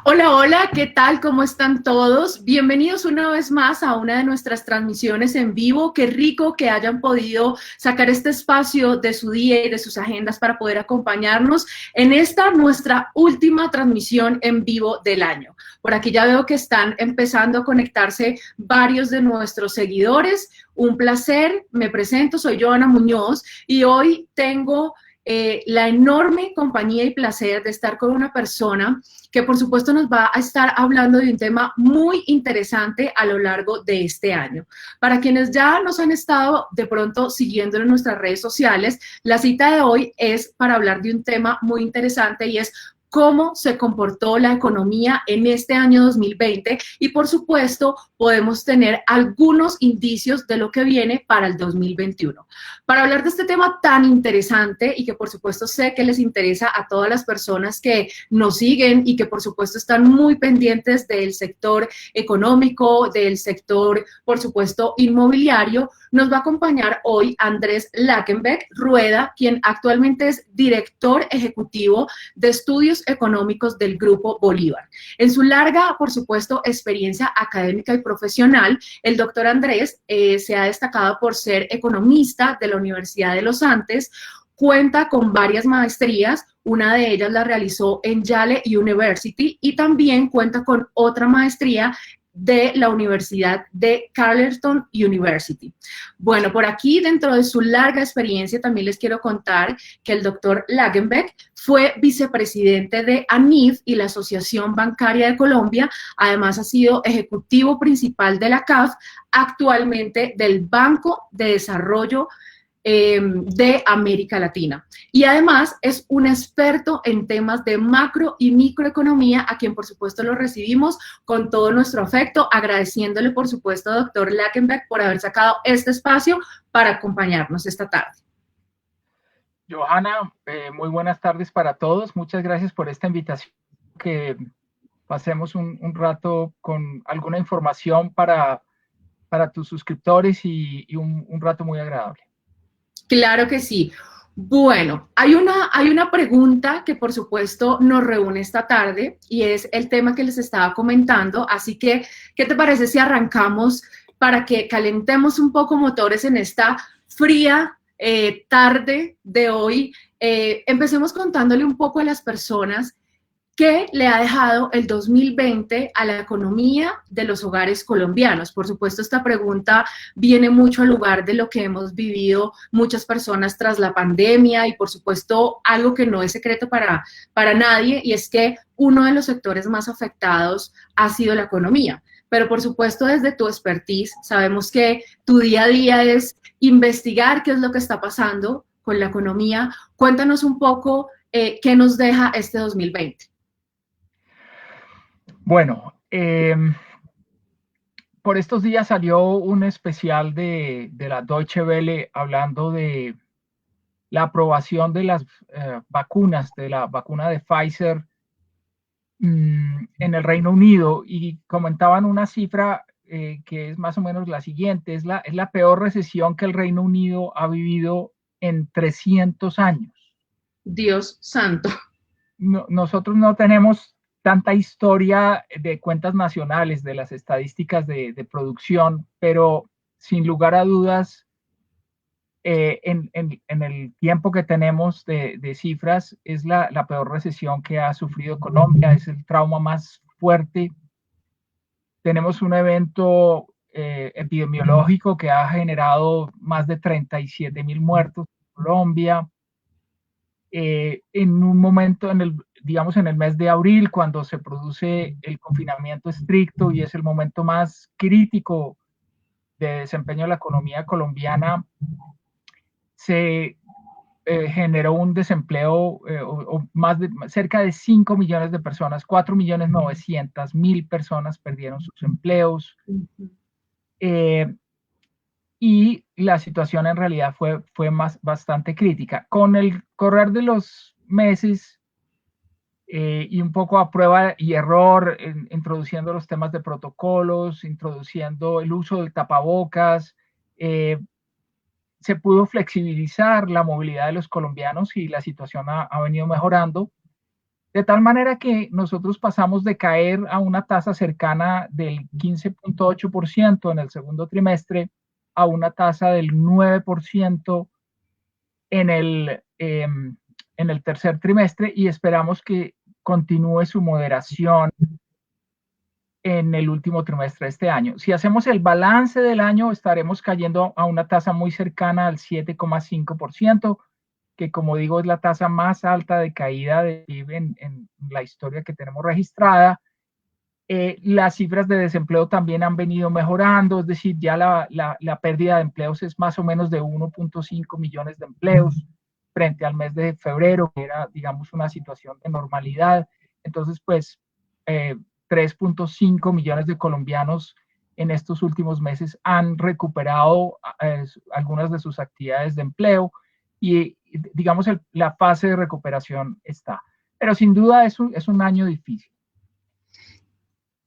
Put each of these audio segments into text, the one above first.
Hola, hola, ¿qué tal? ¿Cómo están todos? Bienvenidos una vez más a una de nuestras transmisiones en vivo. Qué rico que hayan podido sacar este espacio de su día y de sus agendas para poder acompañarnos en esta nuestra última transmisión en vivo del año. Por aquí ya veo que están empezando a conectarse varios de nuestros seguidores. Un placer, me presento, soy Joana Muñoz y hoy tengo la enorme compañía y placer de estar con una persona que por supuesto nos va a estar hablando de un tema muy interesante a lo largo de este año. Para quienes ya nos han estado de pronto siguiendo en nuestras redes sociales, la cita de hoy es para hablar de un tema muy interesante y es cómo se comportó la economía en este año 2020 y por supuesto podemos tener algunos indicios de lo que viene para el 2021. Para hablar de este tema tan interesante y que por supuesto sé que les interesa a todas las personas que nos siguen y que por supuesto están muy pendientes del sector económico, del sector por supuesto inmobiliario, nos va a acompañar hoy Andrés Lackenbeck Rueda, quien actualmente es director ejecutivo de estudios económicos del Grupo Bolívar. En su larga, por supuesto, experiencia académica y profesional, el doctor Andrés se ha destacado por ser economista de la Universidad de los Andes, cuenta con varias maestrías, una de ellas la realizó en Yale University y también cuenta con otra maestría de la Universidad de Carleton University. Bueno, por aquí, dentro de su larga experiencia, también les quiero contar que el doctor Lagenbeck fue vicepresidente de ANIF y la Asociación Bancaria de Colombia. Además, ha sido ejecutivo principal de la CAF, actualmente del Banco de Desarrollo de América Latina. Y además es un experto en temas de macro y microeconomía, a quien por supuesto lo recibimos con todo nuestro afecto, agradeciéndole por supuesto, doctor Lackenbeck, por haber sacado este espacio para acompañarnos esta tarde. Johanna, muy buenas tardes para todos. Muchas gracias por esta invitación. Que pasemos un rato con alguna información para tus suscriptores y un rato muy agradable. Claro que sí. Bueno, hay una pregunta que por supuesto nos reúne esta tarde y es el tema que les estaba comentando. Así que, ¿qué te parece si arrancamos para que calentemos un poco motores en esta fría tarde de hoy? Empecemos contándole un poco a las personas ¿qué le ha dejado el 2020 a la economía de los hogares colombianos? Por supuesto, esta pregunta viene mucho al lugar de lo que hemos vivido muchas personas tras la pandemia y, por supuesto, algo que no es secreto para nadie, y es que uno de los sectores más afectados ha sido la economía. Pero, por supuesto, desde tu expertise, sabemos que tu día a día es investigar qué es lo que está pasando con la economía. Cuéntanos un poco qué nos deja este 2020. Bueno, por estos días salió un especial de la Deutsche Welle hablando de la aprobación de las vacunas, de la vacuna de Pfizer en el Reino Unido, y comentaban una cifra que es más o menos la siguiente: es la peor recesión que el Reino Unido ha vivido en 300 años. Dios santo. Nosotros no tenemos tanta historia de cuentas nacionales, de las estadísticas de producción, pero sin lugar a dudas, en el tiempo que tenemos de cifras, es la peor recesión que ha sufrido Colombia, es el trauma más fuerte. Tenemos un evento epidemiológico que ha generado más de 37.000 muertos en Colombia. En un momento, digamos en el mes de abril, cuando se produce el confinamiento estricto y es el momento más crítico de desempeño de la economía colombiana, se generó un desempleo o cerca de 5 millones de personas, 4.900.000 personas perdieron sus empleos. Y la situación en realidad fue bastante crítica. Con el correr de los meses y un poco a prueba y error, introduciendo los temas de protocolos, introduciendo el uso del tapabocas, se pudo flexibilizar la movilidad de los colombianos y la situación ha venido mejorando. De tal manera que nosotros pasamos de caer a una tasa cercana del 15.8% en el segundo trimestre a una tasa del 9% en en el tercer trimestre, y esperamos que continúe su moderación en el último trimestre de este año. Si hacemos el balance del año, estaremos cayendo a una tasa muy cercana al 7,5%, que como digo es la tasa más alta de caída de PIB en la historia que tenemos registrada. Las cifras de desempleo también han venido mejorando, es decir, ya la pérdida de empleos es más o menos de 1.5 millones de empleos frente al mes de febrero, que era, digamos, una situación de normalidad. Entonces, pues, 3.5 millones de colombianos en estos últimos meses han recuperado algunas de sus actividades de empleo y, digamos, la fase de recuperación está. Pero sin duda es un año difícil.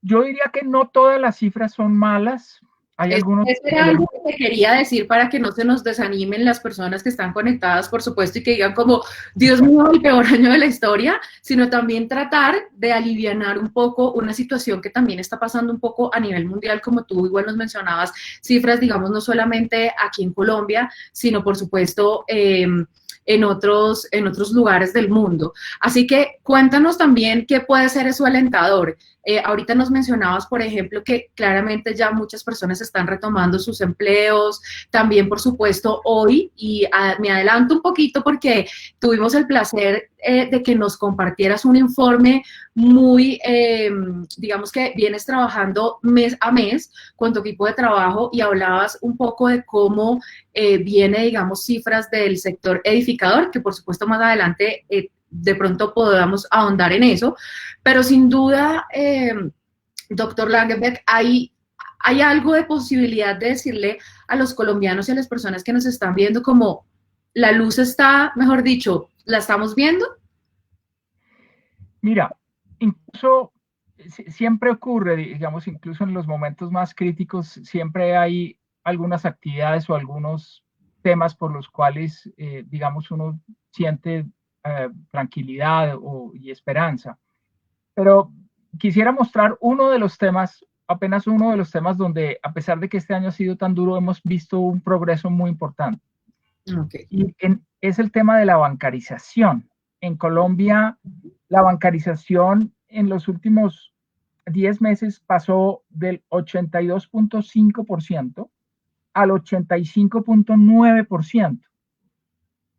Yo diría que no todas las cifras son malas. Hay algunos. Eso era algo que te quería decir para que no se nos desanimen las personas que están conectadas, por supuesto, y que digan como, Dios mío, el peor año de la historia, sino también tratar de alivianar un poco una situación que también está pasando un poco a nivel mundial, como tú igual nos mencionabas, cifras, digamos, no solamente aquí en Colombia, sino por supuesto en otros lugares del mundo. Así que cuéntanos también qué puede ser eso alentador. Ahorita nos mencionabas, por ejemplo, que claramente ya muchas personas están retomando sus empleos, también, por supuesto, hoy, y me adelanto un poquito porque tuvimos el placer de que nos compartieras un informe muy, digamos que vienes trabajando mes a mes con tu equipo de trabajo y hablabas un poco de cómo viene, digamos, cifras del sector edificador, que por supuesto más adelante de pronto podamos ahondar en eso, pero sin duda, doctor Langenbeck, hay algo de posibilidad de decirle a los colombianos y a las personas que nos están viendo como la luz está, mejor dicho, ¿la estamos viendo? Mira, incluso siempre ocurre, digamos, incluso en los momentos más críticos, siempre hay algunas actividades o algunos temas por los cuales, digamos, uno siente tranquilidad y esperanza. Pero quisiera mostrar uno de los temas, apenas uno de los temas donde, a pesar de que este año ha sido tan duro, hemos visto un progreso muy importante. Okay. Y es el tema de la bancarización. En Colombia, la bancarización en los últimos 10 meses pasó del 82.5% al 85.9%.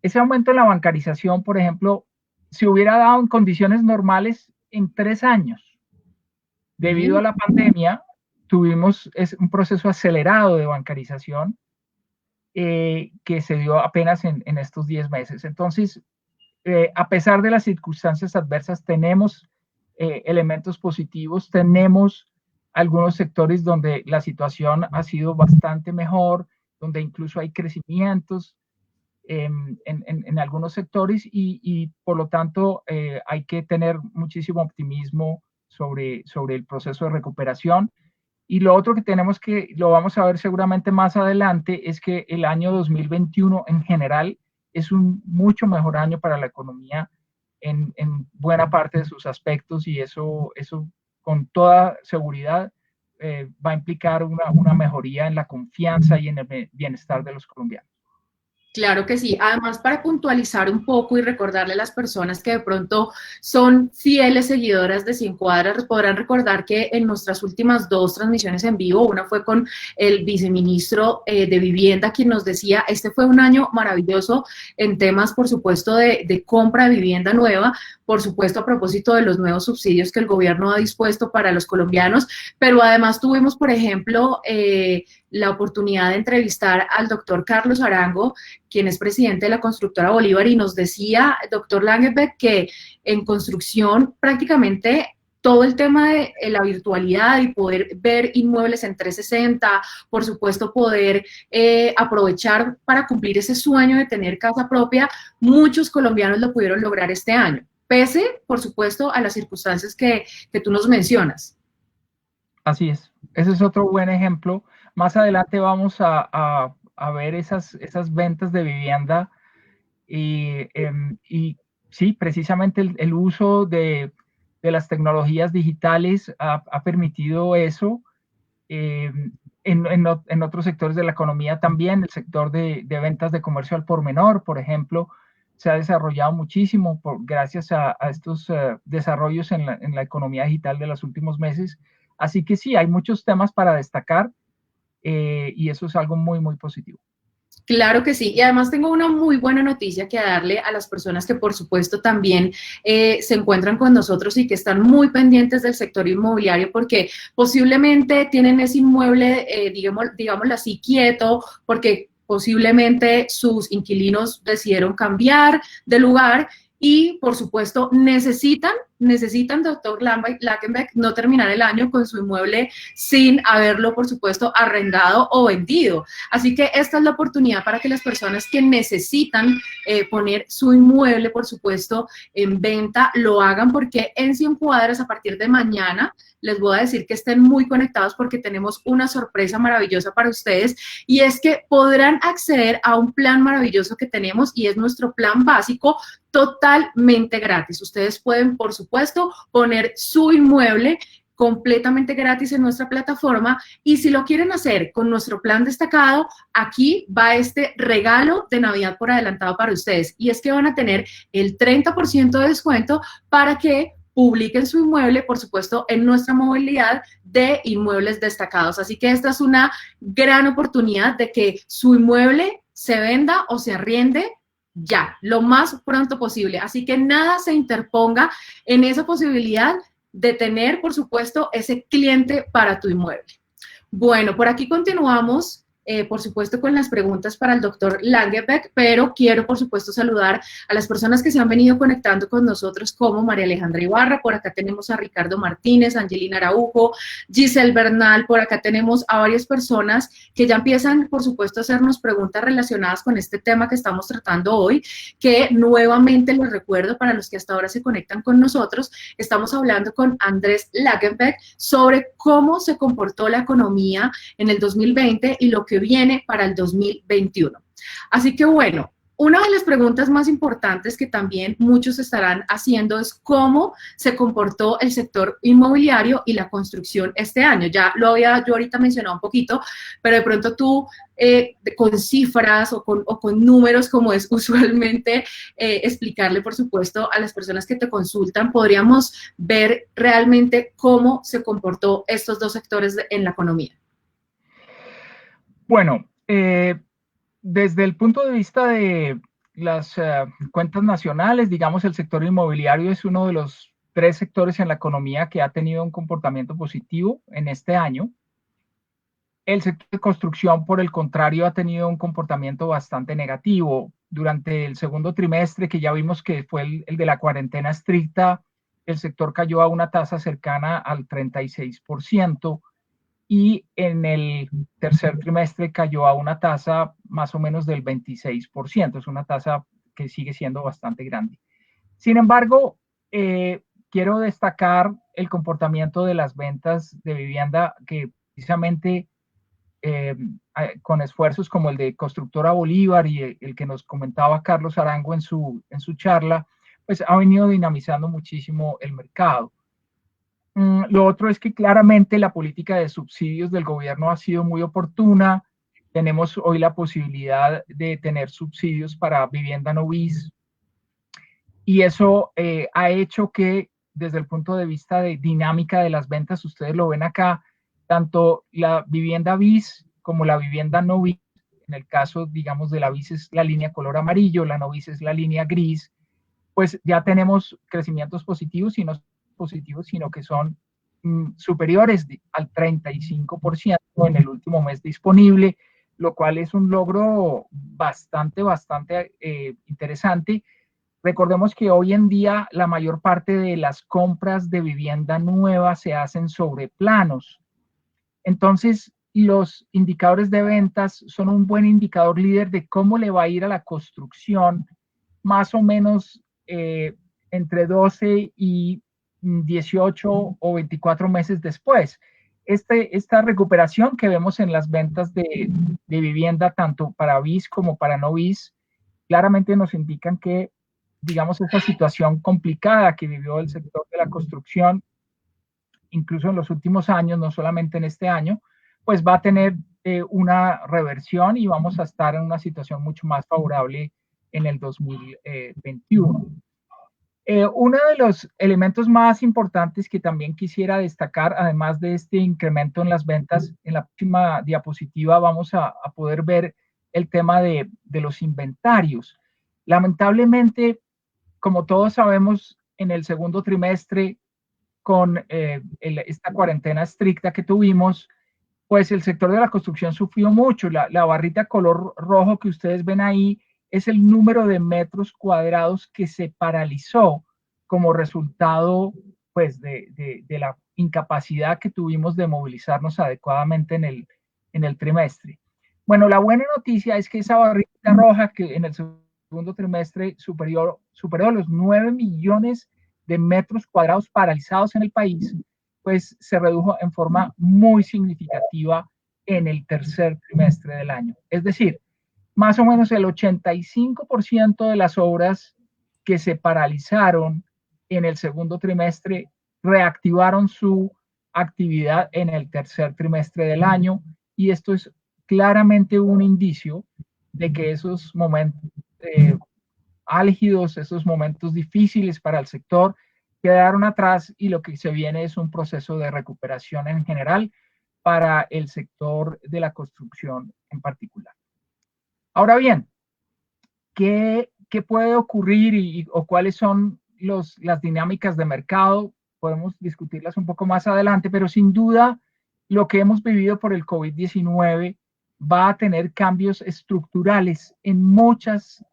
Ese aumento en la bancarización, por ejemplo, se hubiera dado en condiciones normales en 3 años. Debido a la pandemia, tuvimos un proceso acelerado de bancarización que se dio apenas en estos 10 meses. Entonces, a pesar de las circunstancias adversas, tenemos elementos positivos, tenemos algunos sectores donde la situación ha sido bastante mejor, donde incluso hay crecimientos en algunos sectores y por lo tanto hay que tener muchísimo optimismo sobre el proceso de recuperación. Y lo otro que tenemos que, lo vamos a ver seguramente más adelante, es que el año 2021 en general es un mucho mejor año para la economía en buena parte de sus aspectos, y eso con toda seguridad va a implicar una mejoría en la confianza y en el bienestar de los colombianos. Claro que sí. Además, para puntualizar un poco y recordarle a las personas que de pronto son fieles seguidoras de Cien Cuadras, podrán recordar que en nuestras últimas dos transmisiones en vivo, una fue con el viceministro de Vivienda, quien nos decía, este fue un año maravilloso en temas, por supuesto, de compra de vivienda nueva, por supuesto, a propósito de los nuevos subsidios que el gobierno ha dispuesto para los colombianos, pero además tuvimos, por ejemplo, la oportunidad de entrevistar al doctor Carlos Arango, quien es presidente de la constructora Bolívar, y nos decía, doctor Langenbeck, que en construcción prácticamente todo el tema de la virtualidad y poder ver inmuebles en 360, por supuesto poder aprovechar para cumplir ese sueño de tener casa propia, muchos colombianos lo pudieron lograr este año, pese, por supuesto, a las circunstancias que tú nos mencionas. Así es, ese es otro buen ejemplo. Más adelante vamos a ver esas ventas de vivienda y sí, precisamente el uso de las tecnologías digitales ha permitido eso. Eh, en otros sectores de la economía también, el sector de ventas de comercio al por menor, por ejemplo, se ha desarrollado muchísimo gracias a estos desarrollos en la economía digital de los últimos meses. Así que sí, hay muchos temas para destacar y eso es algo muy, muy positivo. Claro que sí, y además tengo una muy buena noticia que darle a las personas que por supuesto también se encuentran con nosotros y que están muy pendientes del sector inmobiliario porque posiblemente tienen ese inmueble, digámoslo así, quieto, porque posiblemente sus inquilinos decidieron cambiar de lugar y por supuesto necesitan, doctor Lackenbeck, no terminar el año con su inmueble sin haberlo, por supuesto, arrendado o vendido. Así que esta es la oportunidad para que las personas que necesitan poner su inmueble, por supuesto, en venta, lo hagan porque en 100 cuadras a partir de mañana les voy a decir que estén muy conectados porque tenemos una sorpresa maravillosa para ustedes y es que podrán acceder a un plan maravilloso que tenemos y es nuestro plan básico totalmente gratis. Ustedes pueden, por supuesto, poner su inmueble completamente gratis en nuestra plataforma y si lo quieren hacer con nuestro plan destacado, aquí va este regalo de Navidad por adelantado para ustedes y es que van a tener el 30% de descuento para que publiquen su inmueble, por supuesto, en nuestra movilidad de inmuebles destacados. Así que esta es una gran oportunidad de que su inmueble se venda o se arriende ya, lo más pronto posible. Así que nada se interponga en esa posibilidad de tener, por supuesto, ese cliente para tu inmueble. Bueno, por aquí continuamos. Por supuesto, con las preguntas para el doctor Langebeck, pero quiero, por supuesto, saludar a las personas que se han venido conectando con nosotros, como María Alejandra Ibarra, por acá tenemos a Ricardo Martínez, Angelina Araujo, Giselle Bernal, por acá tenemos a varias personas que ya empiezan, por supuesto, a hacernos preguntas relacionadas con este tema que estamos tratando hoy, que nuevamente les recuerdo para los que hasta ahora se conectan con nosotros, estamos hablando con Andrés Langebeck sobre cómo se comportó la economía en el 2020 y lo que viene para el 2021. Así que bueno, una de las preguntas más importantes que también muchos estarán haciendo es cómo se comportó el sector inmobiliario y la construcción este año. Ya lo había yo ahorita mencionado un poquito, pero de pronto tú con cifras o con números, como es usualmente explicarle, por supuesto, a las personas que te consultan, podríamos ver realmente cómo se comportó estos dos sectores en la economía. Bueno, desde el punto de vista de las cuentas nacionales, digamos, el sector inmobiliario es uno de los 3 sectores en la economía que ha tenido un comportamiento positivo en este año. El sector de construcción, por el contrario, ha tenido un comportamiento bastante negativo. Durante el segundo trimestre, que ya vimos que fue el de la cuarentena estricta, el sector cayó a una tasa cercana al 36%. Y en el tercer trimestre cayó a una tasa más o menos del 26%. Es una tasa que sigue siendo bastante grande. Sin embargo, quiero destacar el comportamiento de las ventas de vivienda que precisamente con esfuerzos como el de Constructora Bolívar y el que nos comentaba Carlos Arango en su charla, pues ha venido dinamizando muchísimo el mercado. Lo otro es que claramente la política de subsidios del gobierno ha sido muy oportuna. Tenemos hoy la posibilidad de tener subsidios para vivienda no bis y eso ha hecho que desde el punto de vista de dinámica de las ventas, ustedes lo ven acá, tanto la vivienda bis como la vivienda no bis, en el caso, digamos, de la bis es la línea color amarillo, la no bis es la línea gris, pues ya tenemos crecimientos positivos y no positivos, sino que son superiores al 35% en el último mes disponible, lo cual es un logro bastante interesante. Recordemos que hoy en día la mayor parte de las compras de vivienda nueva se hacen sobre planos. Entonces, los indicadores de ventas son un buen indicador líder de cómo le va a ir a la construcción, más o menos entre 12 y 18 o 24 meses después. Esta recuperación que vemos en las ventas de vivienda, tanto para BIS como para no BIS, claramente nos indican que digamos, esa situación complicada que vivió el sector de la construcción, incluso en los últimos años, no solamente en este año, pues va a tener una reversión y vamos a estar en una situación mucho más favorable en el 2021. Uno de los elementos más importantes que también quisiera destacar, además de este incremento en las ventas, en la próxima diapositiva vamos a poder ver el tema de los inventarios. Lamentablemente, como todos sabemos, en el segundo trimestre, con esta cuarentena estricta que tuvimos, pues el sector de la construcción sufrió mucho. La barrita color rojo que ustedes ven ahí es el número de metros cuadrados que se paralizó como resultado pues de la incapacidad que tuvimos de movilizarnos adecuadamente en el trimestre. Bueno, la buena noticia es que esa barrita roja que en el segundo trimestre superó los 9 millones de metros cuadrados paralizados en el país, pues se redujo en forma muy significativa en el tercer trimestre del año. Es decir, más o menos el 85% de las obras que se paralizaron en el segundo trimestre reactivaron su actividad en el tercer trimestre del año, y esto es claramente un indicio de que esos momentos álgidos, esos momentos difíciles para el sector quedaron atrás, y lo que se viene es un proceso de recuperación en general para el sector de la construcción en particular. Ahora bien, ¿qué puede ocurrir o cuáles son las dinámicas de mercado? Podemos discutirlas un poco más adelante, pero sin duda lo que hemos vivido por el COVID-19 va a tener cambios estructurales en muchas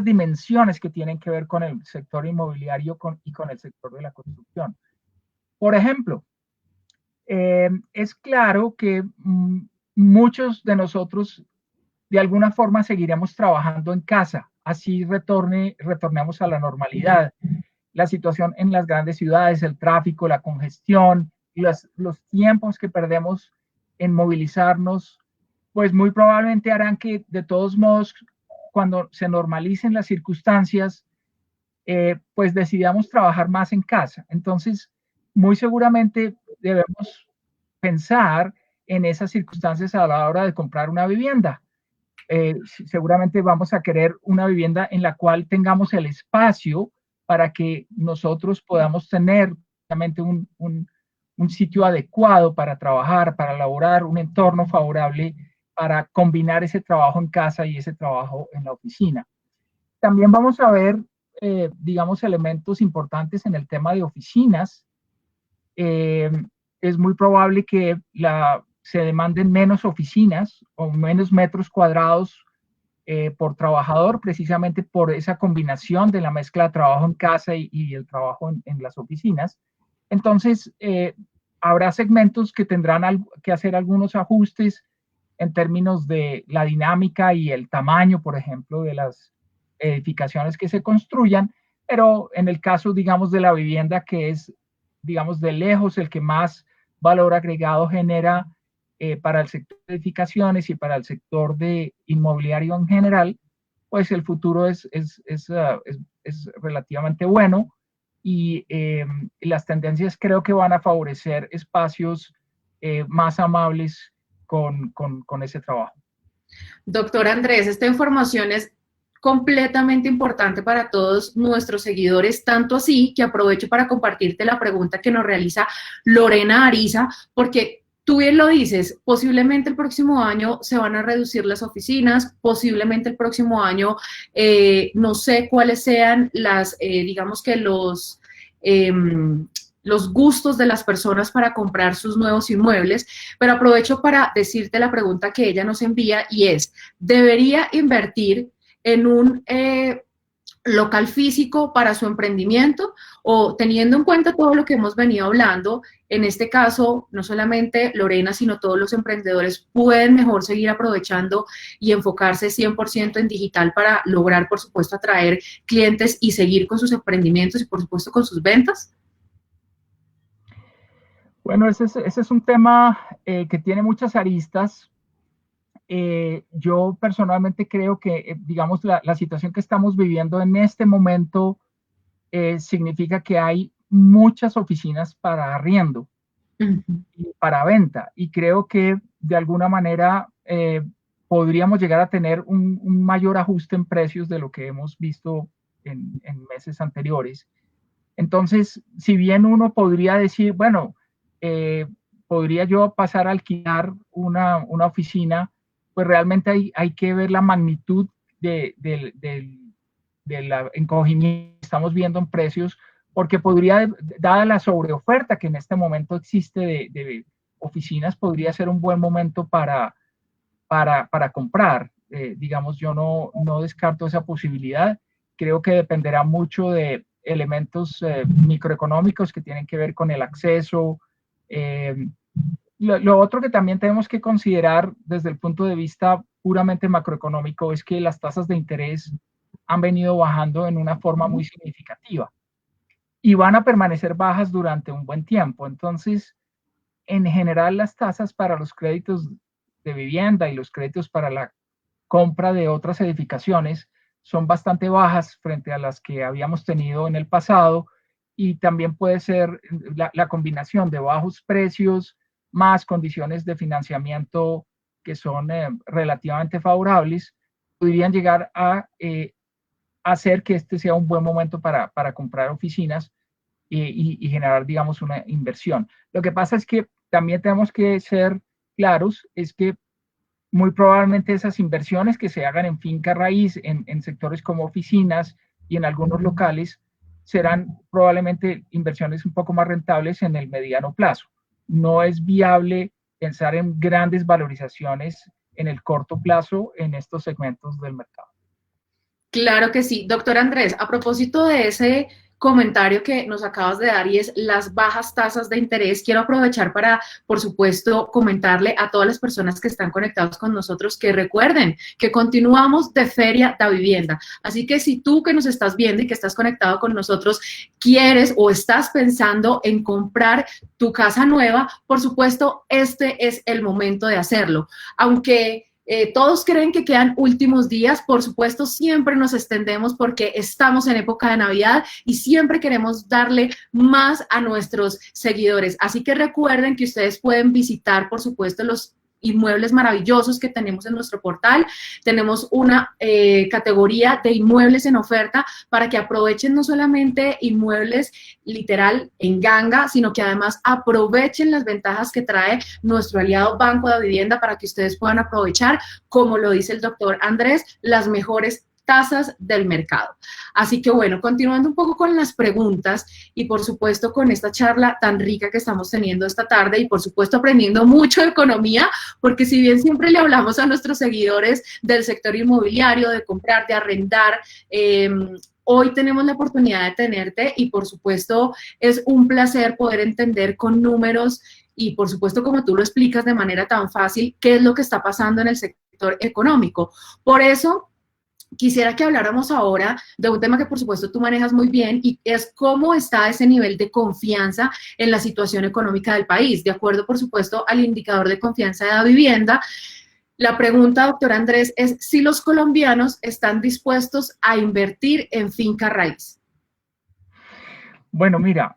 dimensiones que tienen que ver con el sector inmobiliario y con el sector de la construcción. Por ejemplo, es claro que muchos de nosotros de alguna forma seguiremos trabajando en casa, así retornemos a la normalidad. La situación en las grandes ciudades, el tráfico, la congestión, los tiempos que perdemos en movilizarnos, pues muy probablemente harán que de todos modos, cuando se normalicen las circunstancias, pues decidamos trabajar más en casa. Entonces, muy seguramente debemos pensar en esas circunstancias a la hora de comprar una vivienda. Seguramente vamos a querer una vivienda en la cual tengamos el espacio para que nosotros podamos tener realmente un sitio adecuado para trabajar, para elaborar un entorno favorable para combinar ese trabajo en casa y ese trabajo en la oficina. También vamos a ver, digamos, elementos importantes en el tema de oficinas. Es muy probable que se demanden menos oficinas o menos metros cuadrados por trabajador, precisamente por esa combinación de la mezcla de trabajo en casa y el trabajo en las oficinas. Entonces, habrá segmentos que tendrán que hacer algunos ajustes en términos de la dinámica y el tamaño, por ejemplo, de las edificaciones que se construyan, pero en el caso, digamos, de la vivienda, que es, digamos, de lejos el que más valor agregado genera para el sector de edificaciones y para el sector de inmobiliario en general, pues el futuro es relativamente bueno, y las tendencias creo que van a favorecer espacios más amables con ese trabajo. Doctor Andrés, esta información es completamente importante para todos nuestros seguidores, tanto así que aprovecho para compartirte la pregunta que nos realiza Lorena Ariza, porque tú bien lo dices, posiblemente el próximo año se van a reducir las oficinas, posiblemente el próximo año no sé cuáles sean digamos que los gustos de las personas para comprar sus nuevos inmuebles, pero aprovecho para decirte la pregunta que ella nos envía, y es, ¿debería invertir en un local físico para su emprendimiento, o teniendo en cuenta todo lo que hemos venido hablando, en este caso, no solamente Lorena, sino todos los emprendedores pueden mejor seguir aprovechando y enfocarse 100% en digital para lograr, por supuesto, atraer clientes y seguir con sus emprendimientos y, por supuesto, con sus ventas? Bueno, ese es un tema que tiene muchas aristas. yo personalmente creo que, digamos, la situación que estamos viviendo en este momento significa que hay muchas oficinas para arriendo y para venta. Y creo que de alguna manera podríamos llegar a tener un mayor ajuste en precios de lo que hemos visto en meses anteriores. Entonces, si bien uno podría decir, bueno, eh, podría yo pasar a alquilar una oficina, pues realmente hay que ver la magnitud de la encogimiento que estamos viendo en precios, porque podría, dada la sobreoferta que en este momento existe de oficinas, podría ser un buen momento para comprar. Digamos, yo no descarto esa posibilidad. Creo que dependerá mucho de elementos microeconómicos que tienen que ver con el acceso. Lo otro que también tenemos que considerar desde el punto de vista puramente macroeconómico es que las tasas de interés han venido bajando en una forma muy significativa y van a permanecer bajas durante un buen tiempo. Entonces, en general, las tasas para los créditos de vivienda y los créditos para la compra de otras edificaciones son bastante bajas frente a las que habíamos tenido en el pasado, y también puede ser la combinación de bajos precios más condiciones de financiamiento que son relativamente favorables, podrían llegar a hacer que este sea un buen momento para comprar oficinas y generar, digamos, una inversión. Lo que pasa es que también tenemos que ser claros, es que muy probablemente esas inversiones que se hagan en finca raíz, en sectores como oficinas y en algunos locales, serán probablemente inversiones un poco más rentables en el mediano plazo. No es viable pensar en grandes valorizaciones en el corto plazo en estos segmentos del mercado. Claro que sí. Doctor Andrés, a propósito de ese comentario que nos acabas de dar y es las bajas tasas de interés, quiero aprovechar para, por supuesto, comentarle a todas las personas que están conectados con nosotros que recuerden que continuamos de Feria da Vivienda. Así que si tú que nos estás viendo y que estás conectado con nosotros quieres o estás pensando en comprar tu casa nueva, por supuesto, este es el momento de hacerlo. Aunque todos creen que quedan últimos días, por supuesto, siempre nos extendemos porque estamos en época de Navidad y siempre queremos darle más a nuestros seguidores. Así que recuerden que ustedes pueden visitar, por supuesto, los inmuebles maravillosos que tenemos en nuestro portal. Tenemos una categoría de inmuebles en oferta para que aprovechen no solamente inmuebles literal en ganga, sino que además aprovechen las ventajas que trae nuestro aliado Banco de Vivienda para que ustedes puedan aprovechar, como lo dice el doctor Andrés, las mejores tasas del mercado. Así que bueno, continuando un poco con las preguntas y por supuesto con esta charla tan rica que estamos teniendo esta tarde y por supuesto aprendiendo mucho de economía, porque si bien siempre le hablamos a nuestros seguidores del sector inmobiliario, de comprar, de arrendar, hoy tenemos la oportunidad de tenerte y por supuesto es un placer poder entender con números y por supuesto como tú lo explicas de manera tan fácil qué es lo que está pasando en el sector económico. Por eso quisiera que habláramos ahora de un tema que por supuesto tú manejas muy bien y es cómo está ese nivel de confianza en la situación económica del país. De acuerdo, por supuesto, al indicador de confianza de la vivienda, la pregunta, doctor Andrés, es si los colombianos están dispuestos a invertir en finca raíz. Bueno, mira,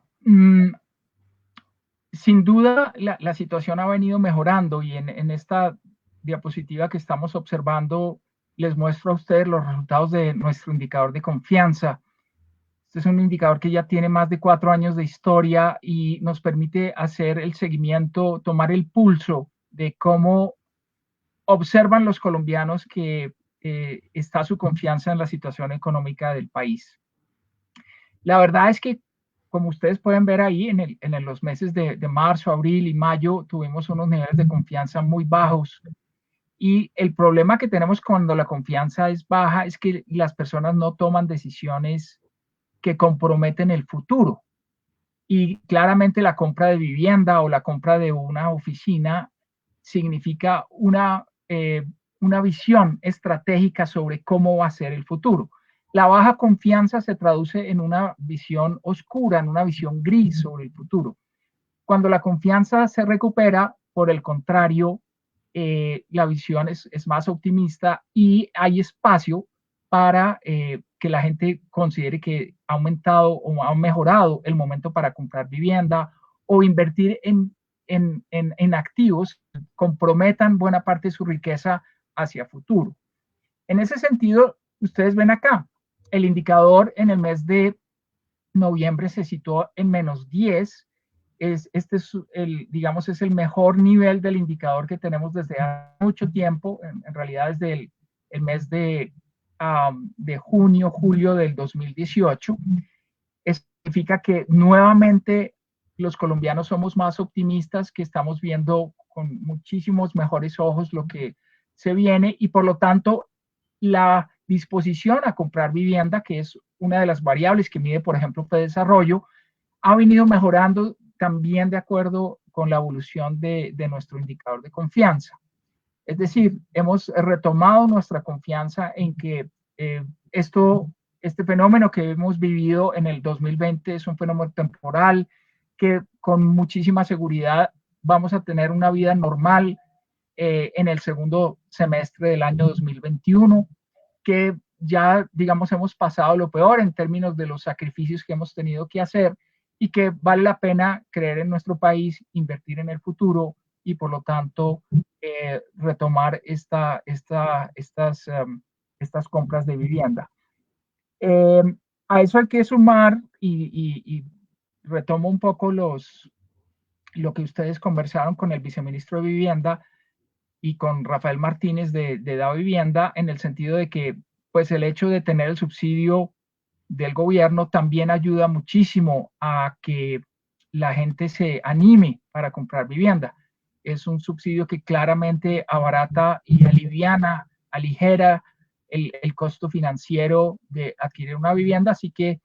sin duda la situación ha venido mejorando y en esta diapositiva que estamos observando les muestro a ustedes los resultados de nuestro indicador de confianza. Este es un indicador que ya tiene más de 4 años de historia y nos permite hacer el seguimiento, tomar el pulso de cómo observan los colombianos que está su confianza en la situación económica del país. La verdad es que, como ustedes pueden ver ahí, en los meses de marzo, abril y mayo tuvimos unos niveles de confianza muy bajos. Y el problema que tenemos cuando la confianza es baja es que las personas no toman decisiones que comprometen el futuro. Y claramente la compra de vivienda o la compra de una oficina significa una visión estratégica sobre cómo va a ser el futuro. La baja confianza se traduce en una visión oscura, en una visión gris sobre el futuro. Cuando la confianza se recupera, por el contrario, la visión es más optimista y hay espacio para que la gente considere que ha aumentado o ha mejorado el momento para comprar vivienda o invertir en activos que comprometan buena parte de su riqueza hacia futuro. En ese sentido, ustedes ven acá, el indicador en el mes de noviembre se situó en -10. Este es digamos, es el mejor nivel del indicador que tenemos desde hace mucho tiempo, en realidad desde el mes de junio, julio del 2018. Eso significa que nuevamente los colombianos somos más optimistas, que estamos viendo con muchísimos mejores ojos lo que se viene y por lo tanto la disposición a comprar vivienda, que es una de las variables que mide, por ejemplo, Desarrollo, ha venido mejorando también de acuerdo con la evolución de nuestro indicador de confianza. Es decir, hemos retomado nuestra confianza en que este fenómeno que hemos vivido en el 2020 es un fenómeno temporal, que con muchísima seguridad vamos a tener una vida normal en el segundo semestre del año 2021, que ya, digamos, hemos pasado lo peor en términos de los sacrificios que hemos tenido que hacer y que vale la pena creer en nuestro país, invertir en el futuro y por lo tanto retomar estas compras de vivienda. A eso hay que sumar y retomo un poco lo que ustedes conversaron con el viceministro de Vivienda y con Rafael Martínez de Da Vivienda, en el sentido de que pues el hecho de tener el subsidio del gobierno también ayuda muchísimo a que la gente se anime para comprar vivienda. Es un subsidio que claramente abarata y aligera el costo financiero de adquirir una vivienda, así que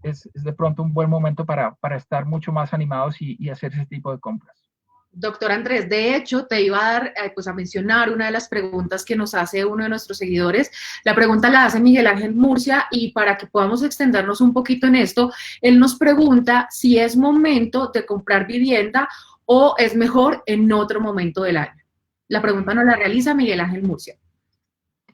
es de pronto un buen momento para estar mucho más animados y hacer ese tipo de compras. Doctor Andrés, de hecho, te iba a dar, pues a mencionar una de las preguntas que nos hace uno de nuestros seguidores. La pregunta la hace Miguel Ángel Murcia y para que podamos extendernos un poquito en esto, él nos pregunta si es momento de comprar vivienda o es mejor en otro momento del año. La pregunta nos la realiza Miguel Ángel Murcia.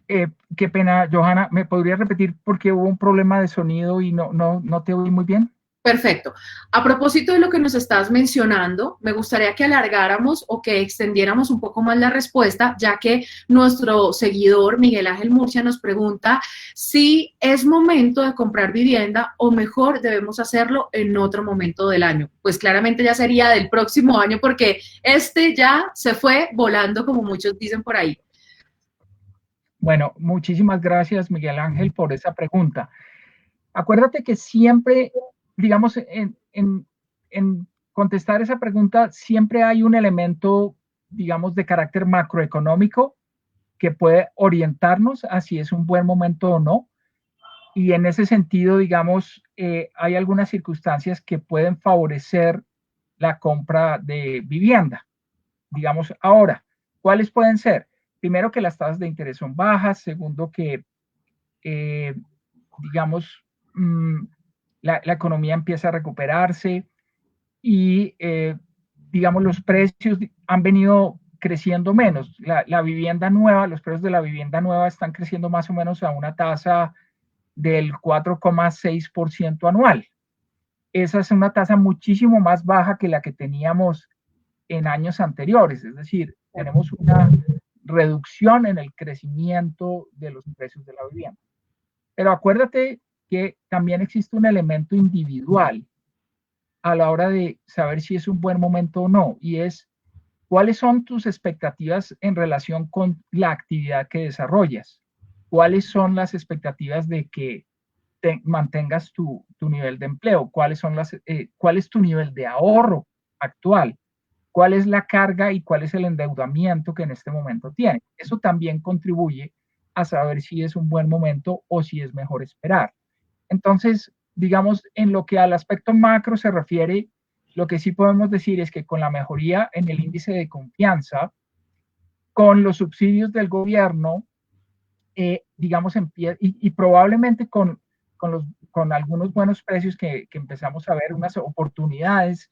Qué pena, Johanna, ¿me podría repetir porque hubo un problema de sonido y no te oí muy bien? Perfecto. A propósito de lo que nos estás mencionando, me gustaría que alargáramos o que extendiéramos un poco más la respuesta, ya que nuestro seguidor Miguel Ángel Murcia nos pregunta si es momento de comprar vivienda o mejor debemos hacerlo en otro momento del año. Pues claramente ya sería del próximo año porque este ya se fue volando, como muchos dicen por ahí. Bueno, muchísimas gracias, Miguel Ángel, por esa pregunta. Acuérdate que siempre, digamos, en contestar esa pregunta, siempre hay un elemento, digamos, de carácter macroeconómico que puede orientarnos a si es un buen momento o no. Y en ese sentido, digamos, hay algunas circunstancias que pueden favorecer la compra de vivienda. Digamos, ahora, ¿cuáles pueden ser? Primero, que las tasas de interés son bajas. Segundo, que, digamos, la economía empieza a recuperarse y, digamos, los precios han venido creciendo menos. La vivienda nueva, los precios de la vivienda nueva están creciendo más o menos a una tasa del 4,6% anual. Esa es una tasa muchísimo más baja que la que teníamos en años anteriores, es decir, tenemos una reducción en el crecimiento de los precios de la vivienda. Pero acuérdate que también existe un elemento individual a la hora de saber si es un buen momento o no, y es cuáles son tus expectativas en relación con la actividad que desarrollas, cuáles son las expectativas de que mantengas tu nivel de empleo, cuál es tu nivel de ahorro actual, cuál es la carga y cuál es el endeudamiento que en este momento tiene. Eso también contribuye a saber si es un buen momento o si es mejor esperar. Entonces, digamos, en lo que al aspecto macro se refiere, lo que sí podemos decir es que con la mejoría en el índice de confianza, con los subsidios del gobierno, digamos, y probablemente con algunos buenos precios que empezamos a ver, unas oportunidades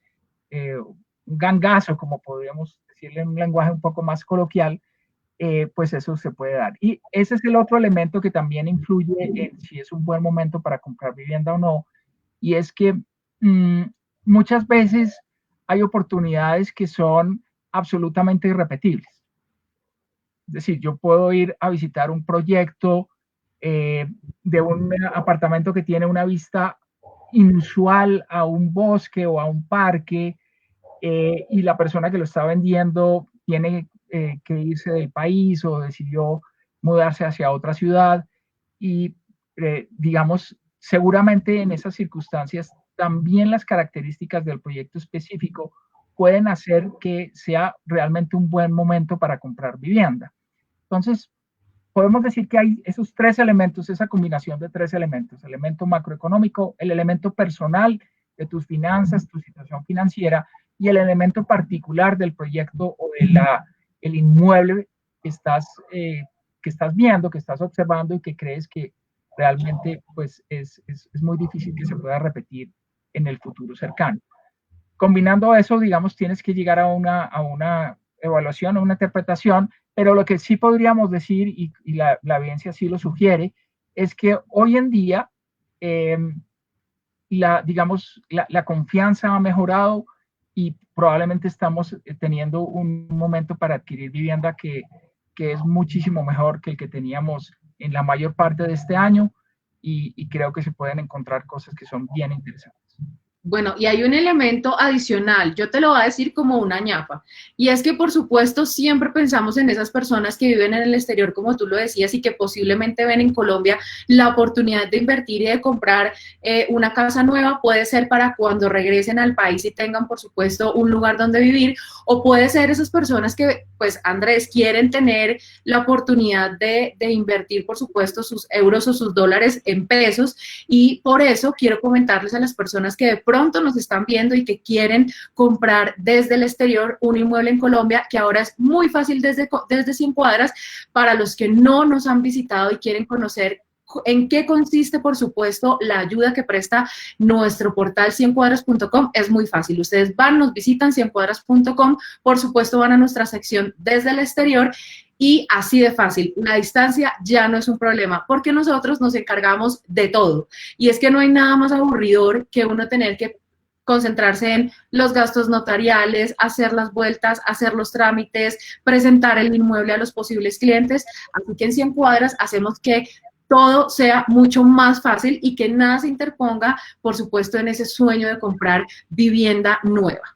un gangazo, como podríamos decirle en un lenguaje un poco más coloquial, pues eso se puede dar. Y ese es el otro elemento que también influye en si es un buen momento para comprar vivienda o no, y es que muchas veces hay oportunidades que son absolutamente irrepetibles. Es decir, yo puedo ir a visitar un proyecto de un apartamento que tiene una vista inusual a un bosque o a un parque, y la persona que lo está vendiendo tiene que irse del país o decidió mudarse hacia otra ciudad y, digamos, seguramente en esas circunstancias también las características del proyecto específico pueden hacer que sea realmente un buen momento para comprar vivienda. Entonces, podemos decir que hay esos tres elementos, esa combinación de tres elementos: el elemento macroeconómico, el elemento personal de tus finanzas, tu situación financiera, y el elemento particular del proyecto o de el inmueble que estás viendo, que estás observando y que crees que realmente pues, es muy difícil que se pueda repetir en el futuro cercano. Combinando eso, digamos, tienes que llegar a una evaluación, a una interpretación, pero lo que sí podríamos decir, y la evidencia sí lo sugiere, es que hoy en día, eh, digamos, la confianza ha mejorado y probablemente estamos teniendo un momento para adquirir vivienda que es muchísimo mejor que el que teníamos en la mayor parte de este año, y creo que se pueden encontrar cosas que son bien interesantes. Bueno, y hay un elemento adicional, yo te lo voy a decir como una ñapa, y es que por supuesto siempre pensamos en esas personas que viven en el exterior, como tú lo decías, y que posiblemente ven en Colombia la oportunidad de invertir y de comprar una casa nueva. Puede ser para cuando regresen al país y tengan, por supuesto, un lugar donde vivir, o puede ser esas personas que, pues, Andrés, quieren tener la oportunidad de invertir, por supuesto, sus euros o sus dólares en pesos, y por eso quiero comentarles a las personas que de pronto nos están viendo y que quieren comprar desde el exterior un inmueble en Colombia, que ahora es muy fácil desde 100 cuadras. Para los que no nos han visitado y quieren conocer en qué consiste, por supuesto, la ayuda que presta nuestro portal 100cuadras.com, es muy fácil. Ustedes van, nos visitan 100cuadras.com, por supuesto van a nuestra sección desde el exterior, y así de fácil, la distancia ya no es un problema, porque nosotros nos encargamos de todo. Y es que no hay nada más aburridor que uno tener que concentrarse en los gastos notariales, hacer las vueltas, hacer los trámites, presentar el inmueble a los posibles clientes. Así que en 100 cuadras hacemos que todo sea mucho más fácil y que nada se interponga, por supuesto, en ese sueño de comprar vivienda nueva.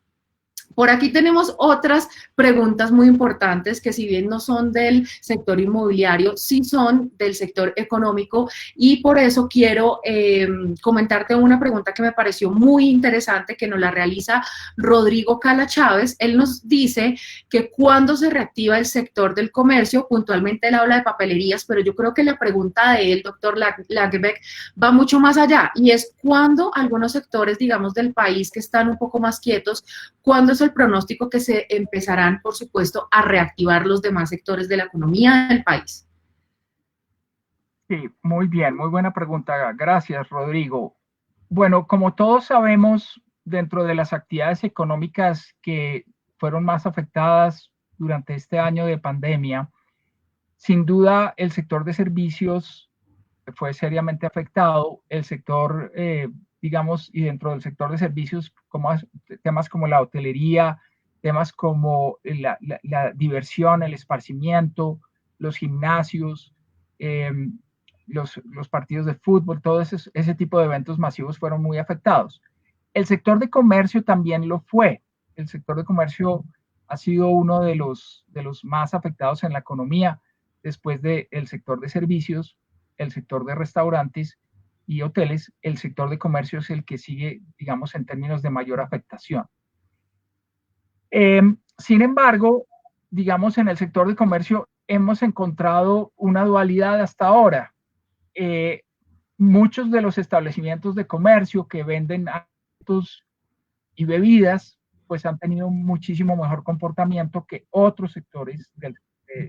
Por aquí tenemos otras preguntas muy importantes que, si bien no son del sector inmobiliario, sí son del sector económico, y por eso quiero comentarte una pregunta que me pareció muy interesante, que nos la realiza Rodrigo Cala Chávez. Él nos dice que cuando se reactiva el sector del comercio, puntualmente él habla de papelerías, pero yo creo que la pregunta de él, doctor Lagerbeck, va mucho más allá, y es cuando algunos sectores, digamos, del país que están un poco más quietos, cuándo es el pronóstico que se empezarán, por supuesto, a reactivar los demás sectores de la economía del país. Sí, muy bien, muy buena pregunta. Gracias, Rodrigo. Bueno, como todos sabemos, dentro de las actividades económicas que fueron más afectadas durante este año de pandemia, sin duda el sector de servicios fue seriamente afectado. El sector, digamos, y dentro del sector de servicios, como temas como la hotelería, temas como la diversión, el esparcimiento, los gimnasios, eh, los partidos de fútbol, todo ese tipo de eventos masivos fueron muy afectados. El sector de comercio también lo fue. El sector de comercio ha sido uno de los más afectados en la economía, después del sector de servicios, el sector de restaurantes y hoteles. El sector de comercio es el que sigue, digamos, en términos de mayor afectación. Sin embargo, digamos, en el sector de comercio hemos encontrado una dualidad hasta ahora. Muchos de los establecimientos de comercio que venden alimentos y bebidas, pues han tenido muchísimo mejor comportamiento que otros sectores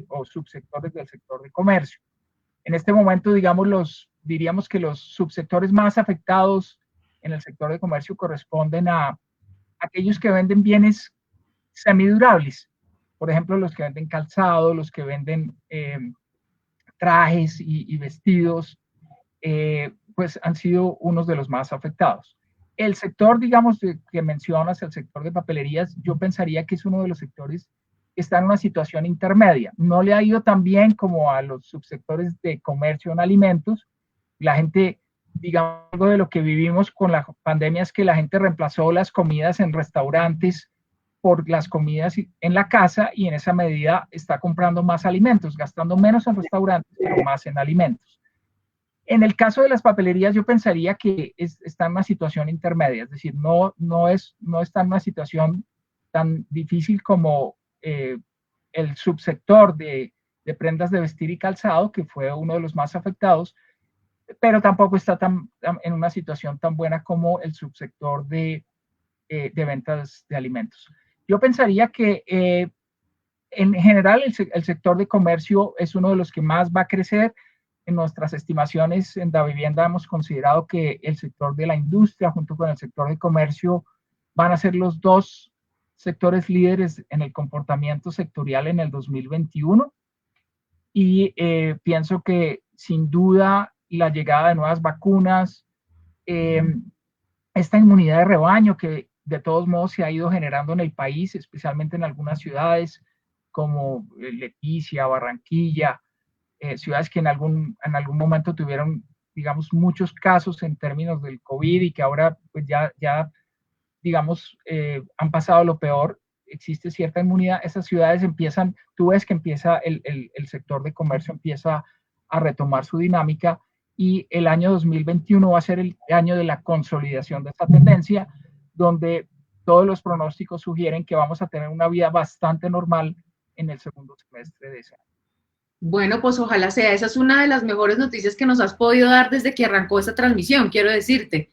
o subsectores del sector de comercio. En este momento, diríamos que los subsectores más afectados en el sector de comercio corresponden a aquellos que venden bienes semidurables. Por ejemplo, los que venden calzado, los que venden trajes y vestidos, pues han sido unos de los más afectados. El sector, digamos, que mencionas, el sector de papelerías, yo pensaría que es uno de los sectores que está en una situación intermedia. No le ha ido tan bien como a los subsectores de comercio en alimentos. La gente, digamos, algo de lo que vivimos con la pandemia es que la gente reemplazó las comidas en restaurantes por las comidas en la casa, y en esa medida está comprando más alimentos, gastando menos en restaurantes, pero más en alimentos. En el caso de las papelerías, yo pensaría que está en una situación intermedia, es decir, no está en una situación tan difícil como el subsector de prendas de vestir y calzado, que fue uno de los más afectados, pero tampoco está en una situación tan buena como el subsector de ventas de alimentos. Yo pensaría que en general el sector de comercio es uno de los que más va a crecer. En nuestras estimaciones en Davivienda hemos considerado que el sector de la industria junto con el sector de comercio van a ser los dos sectores líderes en el comportamiento sectorial en el 2021. Y pienso que sin duda la llegada de nuevas vacunas, esta inmunidad de rebaño que de todos modos se ha ido generando en el país, especialmente en algunas ciudades como Leticia, Barranquilla, ciudades que en algún momento tuvieron, digamos, muchos casos en términos del COVID y que ahora pues ya digamos, han pasado lo peor. Existe cierta inmunidad, esas ciudades empiezan, tú ves que empieza el sector de comercio empieza a retomar su dinámica, y el año 2021 va a ser el año de la consolidación de esta tendencia, donde todos los pronósticos sugieren que vamos a tener una vida bastante normal en el segundo semestre de ese año. Bueno, pues ojalá sea. Esa es una de las mejores noticias que nos has podido dar desde que arrancó esta transmisión, quiero decirte.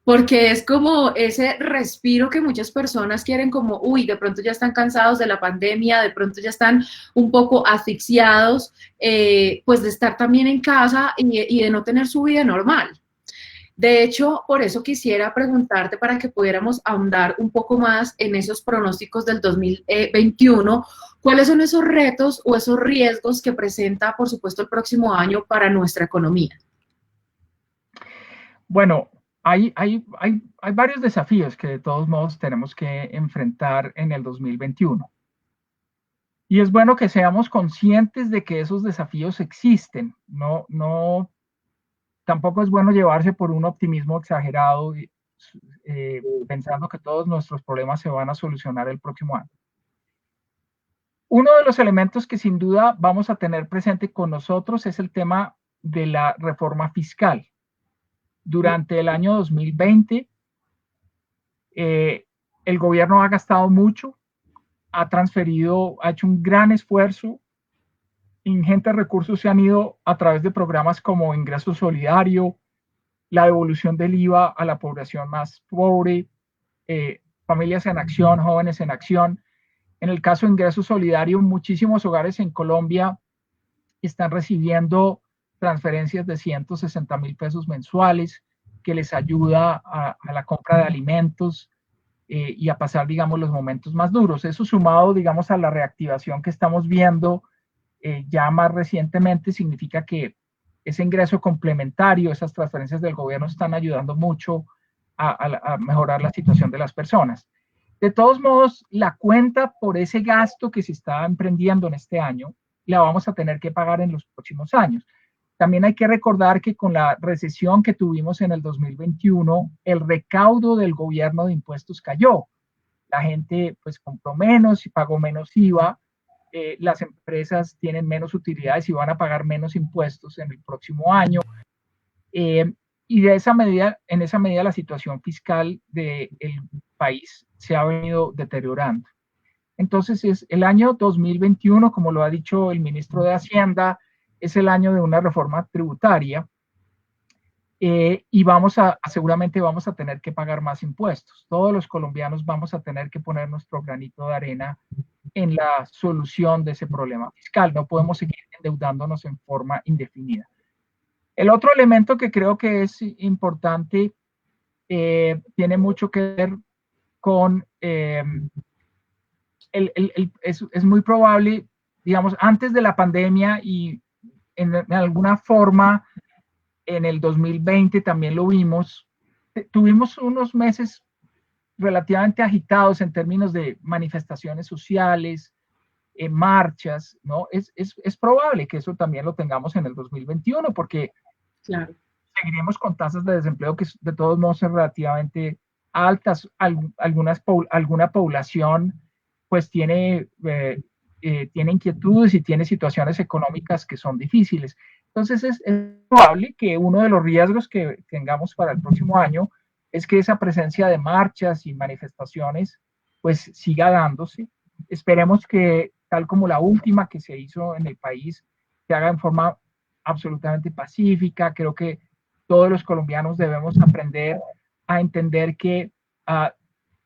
Porque es como ese respiro que muchas personas quieren, como, uy, de pronto ya están cansados de la pandemia, de pronto ya están un poco asfixiados, pues de estar también en casa y de no tener su vida normal. De hecho, por eso quisiera preguntarte para que pudiéramos ahondar un poco más en esos pronósticos del 2021, ¿cuáles son esos retos o esos riesgos que presenta, por supuesto, el próximo año para nuestra economía? Bueno, hay varios desafíos que de todos modos tenemos que enfrentar en el 2021. Y es bueno que seamos conscientes de que esos desafíos existen. Tampoco es bueno llevarse por un optimismo exagerado, pensando que todos nuestros problemas se van a solucionar el próximo año. Uno de los elementos que sin duda vamos a tener presente con nosotros es el tema de la reforma fiscal. Durante el año 2020, el gobierno ha gastado mucho, ha hecho un gran esfuerzo, ingentes recursos se han ido a través de programas como Ingreso Solidario, la devolución del IVA a la población más pobre, Familias en Acción, Jóvenes en Acción. En el caso de Ingreso Solidario, muchísimos hogares en Colombia están recibiendo transferencias de 160.000 pesos mensuales, que les ayuda a la compra de alimentos y a pasar, digamos, los momentos más duros. Eso sumado, digamos, a la reactivación que estamos viendo ya más recientemente, significa que ese ingreso complementario, esas transferencias del gobierno están ayudando mucho a mejorar la situación de las personas. De todos modos, la cuenta por ese gasto que se está emprendiendo en este año, la vamos a tener que pagar en los próximos años. También hay que recordar que con la recesión que tuvimos en el 2021, el recaudo del gobierno de impuestos cayó. La gente pues compró menos y pagó menos IVA. Las empresas tienen menos utilidades y van a pagar menos impuestos en el próximo año. Y en esa medida la situación fiscal del país se ha venido deteriorando. Entonces, es el año 2021, como lo ha dicho el ministro de Hacienda, es el año de una reforma tributaria y seguramente vamos a tener que pagar más impuestos. Todos los colombianos vamos a tener que poner nuestro granito de arena en la solución de ese problema fiscal. No podemos seguir endeudándonos en forma indefinida. El otro elemento que creo que es importante tiene mucho que ver con es muy probable, digamos, antes de la pandemia y en alguna forma en el 2020 también lo vimos, tuvimos unos meses relativamente agitados en términos de manifestaciones sociales, marchas, ¿no? Es probable que eso también lo tengamos en el 2021 porque Claro. seguiremos con tasas de desempleo que de todos modos son relativamente altas. Alguna población pues tiene inquietudes y tiene situaciones económicas que son difíciles. Entonces es probable que uno de los riesgos que tengamos para el próximo año es que esa presencia de marchas y manifestaciones pues siga dándose. Esperemos que tal como la última que se hizo en el país se haga en forma absolutamente pacífica. Creo que todos los colombianos debemos aprender a entender que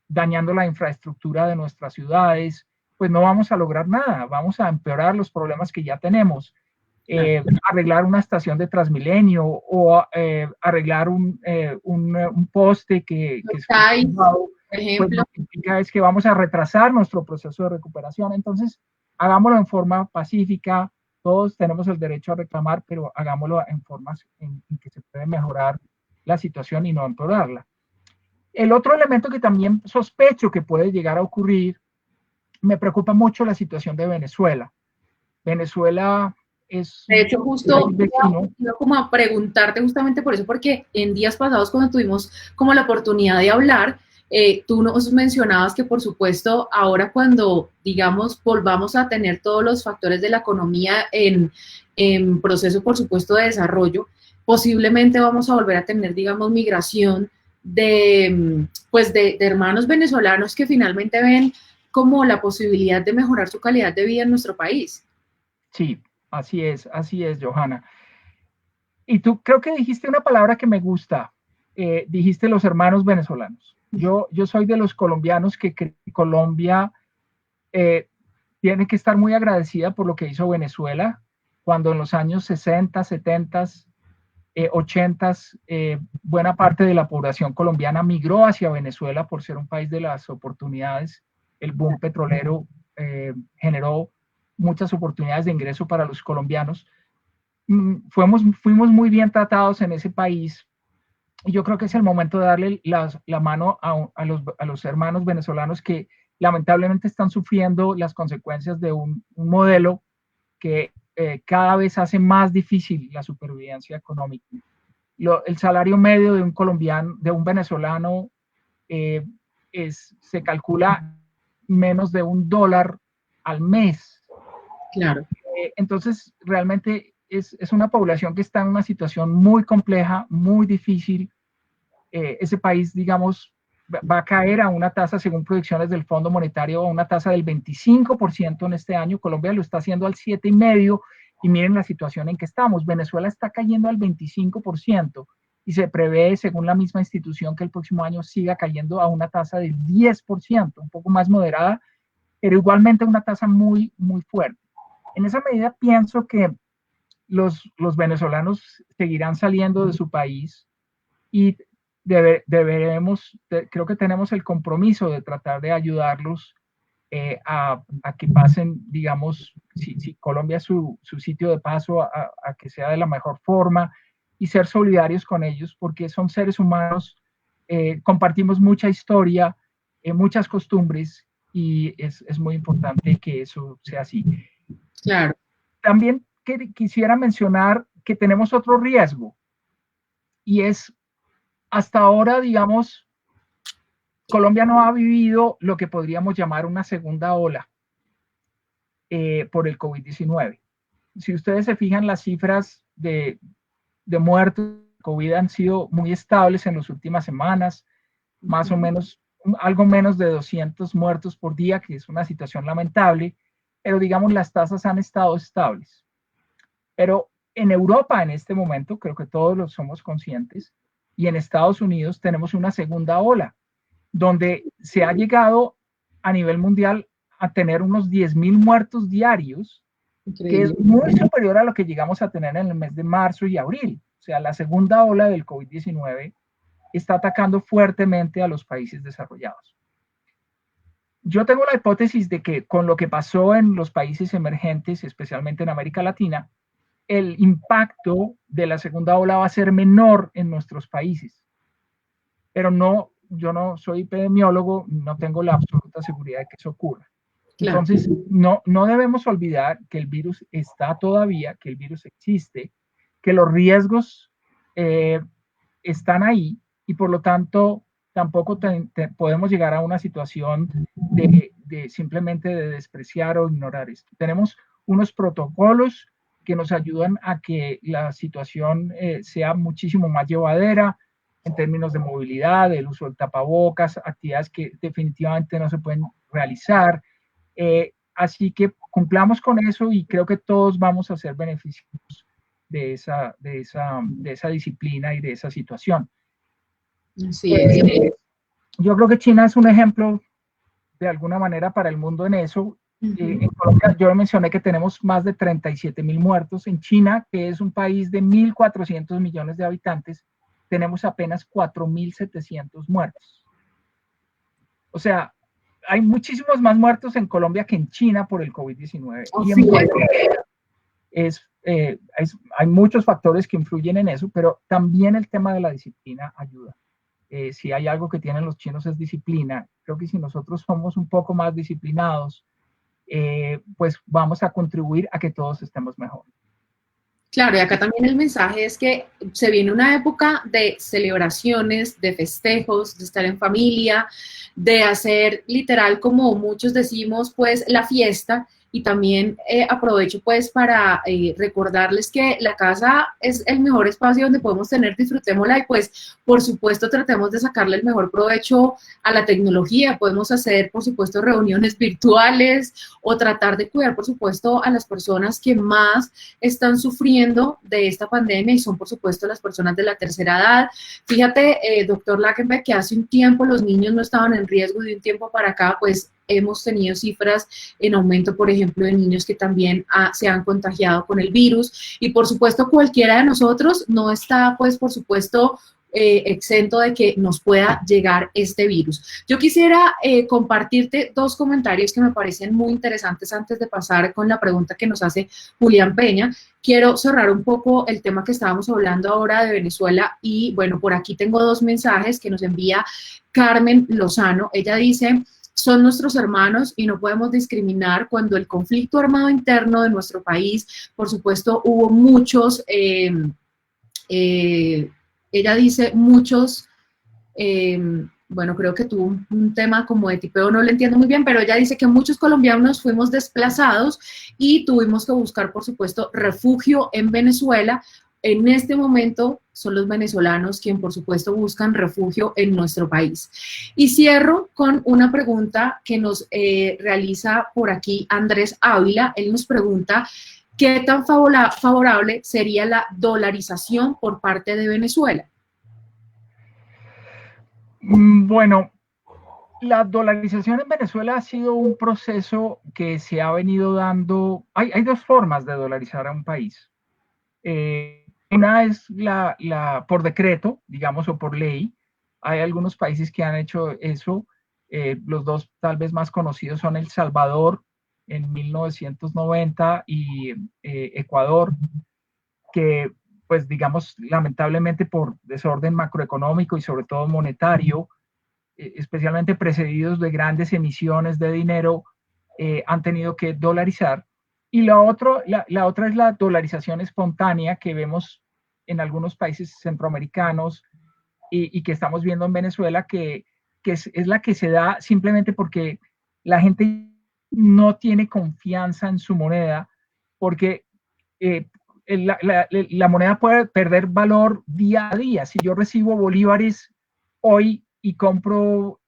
dañando la infraestructura de nuestras ciudades, pues no vamos a lograr nada, vamos a empeorar los problemas que ya tenemos. Arreglar una estación de Transmilenio o arreglar un poste que es tumbado, pues lo que implica es que vamos a retrasar nuestro proceso de recuperación. Entonces, hagámoslo en forma pacífica, todos tenemos el derecho a reclamar, pero hagámoslo en formas en que se puede mejorar la situación y no empeorarla. El otro elemento que también sospecho que puede llegar a ocurrir, me preocupa mucho la situación de Venezuela. Venezuela es De hecho, un país justo vecino. iba como a preguntarte justamente por eso, porque en días pasados cuando tuvimos como la oportunidad de hablar, tú nos mencionabas que por supuesto ahora cuando, digamos, volvamos a tener todos los factores de la economía en proceso, por supuesto, de desarrollo, posiblemente vamos a volver a tener, digamos, migración pues de hermanos venezolanos que finalmente ven como la posibilidad de mejorar su calidad de vida en nuestro país. Sí, así es, Johanna. Y tú creo que dijiste una palabra que me gusta, dijiste los hermanos venezolanos. Yo soy de los colombianos que Colombia tiene que estar muy agradecida por lo que hizo Venezuela, cuando en los años 60, 70, 80, buena parte de la población colombiana migró hacia Venezuela por ser un país de las oportunidades. El boom petrolero generó muchas oportunidades de ingreso para los colombianos. Fuimos muy bien tratados en ese país y yo creo que es el momento de darle la mano a los hermanos venezolanos que lamentablemente están sufriendo las consecuencias de un modelo que cada vez hace más difícil la supervivencia económica. El salario medio de un colombiano, de un venezolano, se calcula menos de $1 al mes. Claro. Entonces, realmente es una población que está en una situación muy compleja, muy difícil. Ese país, digamos, va a caer a una tasa, según proyecciones del Fondo Monetario, a una tasa del 25% en este año. Colombia lo está haciendo al 7,5%. Y miren la situación en que estamos. Venezuela está cayendo al 25% y se prevé, según la misma institución, que el próximo año siga cayendo a una tasa del 10%, un poco más moderada, pero igualmente una tasa muy, muy fuerte. En esa medida pienso que los venezolanos seguirán saliendo de su país y creo que tenemos el compromiso de tratar de ayudarlos a que pasen, digamos, si Colombia es su sitio de paso, a que sea de la mejor forma y ser solidarios con ellos porque son seres humanos, compartimos mucha historia, muchas costumbres y es muy importante que eso sea así. Claro. También quisiera mencionar que tenemos otro riesgo y es hasta ahora, digamos, Colombia no ha vivido lo que podríamos llamar una segunda ola por el COVID-19. Si ustedes se fijan, las cifras de muertos de COVID han sido muy estables en las últimas semanas, más o menos, algo menos de 200 muertos por día, que es una situación lamentable, pero digamos las tasas han estado estables. Pero en Europa en este momento, creo que todos lo somos conscientes, y en Estados Unidos tenemos una segunda ola, donde se ha llegado a nivel mundial a tener unos 10,000 muertos diarios, que es muy superior a lo que llegamos a tener en el mes de marzo y abril. O sea, la segunda ola del COVID-19 está atacando fuertemente a los países desarrollados. yo tengo la hipótesis de que con lo que pasó en los países emergentes, especialmente en América Latina, el impacto de la segunda ola va a ser menor en nuestros países. Pero no, yo no soy epidemiólogo, no tengo la absoluta seguridad de que eso ocurra. Claro. Entonces, no debemos olvidar que el virus está todavía, que el virus existe, que los riesgos están ahí y por lo tanto tampoco podemos llegar a una situación de simplemente de despreciar o ignorar esto. Tenemos unos protocolos que nos ayudan a que la situación sea muchísimo más llevadera en términos de movilidad, el uso del tapabocas, actividades que definitivamente no se pueden realizar. Así que cumplamos con eso y creo que todos vamos a ser beneficiados de esa disciplina y de esa situación. Así es. Yo creo que China es un ejemplo de alguna manera para el mundo en eso. En Colombia, yo mencioné que tenemos más de 37.000 muertos. En China, que es un país de 1.400 millones de habitantes, tenemos apenas 4.700 muertos. O sea, hay muchísimos más muertos en Colombia que en China por el COVID-19. Y en hay muchos factores que influyen en eso, pero también el tema de la disciplina ayuda. Si hay algo que tienen los chinos es disciplina. Creo que si nosotros somos un poco más disciplinados, pues vamos a contribuir a que todos estemos mejor. Claro, y acá también el mensaje es que se viene una época de celebraciones, de festejos, de estar en familia, de hacer literal, como muchos decimos, pues la fiesta. Y también aprovecho pues para recordarles que la casa es el mejor espacio donde podemos tener, disfrutémosla y pues por supuesto tratemos de sacarle el mejor provecho a la tecnología. Podemos hacer por supuesto reuniones virtuales o tratar de cuidar por supuesto a las personas que más están sufriendo de esta pandemia y son por supuesto las personas de la tercera edad. Fíjate, doctor Lackenbeck, que hace un tiempo los niños no estaban en riesgo y de un tiempo para acá pues hemos tenido cifras en aumento, por ejemplo, de niños que también se han contagiado con el virus y por supuesto cualquiera de nosotros no está pues por supuesto exento de que nos pueda llegar este virus. Yo quisiera compartirte dos comentarios que me parecen muy interesantes antes de pasar con la pregunta que nos hace Julián Peña. Quiero cerrar un poco el tema que estábamos hablando ahora de Venezuela y bueno, por aquí tengo dos mensajes que nos envía Carmen Lozano. Ella dice: son nuestros hermanos y no podemos discriminar. Cuando el conflicto armado interno de nuestro país, por supuesto, hubo muchos, ella dice muchos, bueno, creo que tuvo un tema como de tipeo, no lo entiendo muy bien, pero ella dice que muchos colombianos fuimos desplazados y tuvimos que buscar, por supuesto, refugio en Venezuela. En este momento son los venezolanos quienes, por supuesto, buscan refugio en nuestro país. Y cierro con una pregunta que nos realiza por aquí Andrés Ávila. Él nos pregunta: ¿qué tan favorable sería la dolarización por parte de Venezuela? Bueno, la dolarización en Venezuela ha sido un proceso que se ha venido dando. Hay dos formas de dolarizar a un país. Una es por decreto, digamos, o por ley. Hay algunos países que han hecho eso. Los dos tal vez más conocidos son El Salvador en 1990 y Ecuador, que pues digamos lamentablemente por desorden macroeconómico y sobre todo monetario, especialmente precedidos de grandes emisiones de dinero, han tenido que dolarizar. Y la otra es la dolarización espontánea que vemos en algunos países centroamericanos y que estamos viendo en Venezuela, que es la que se da simplemente porque la gente no tiene confianza en su moneda, porque la moneda puede perder valor día a día. Si yo recibo bolívares hoy y compro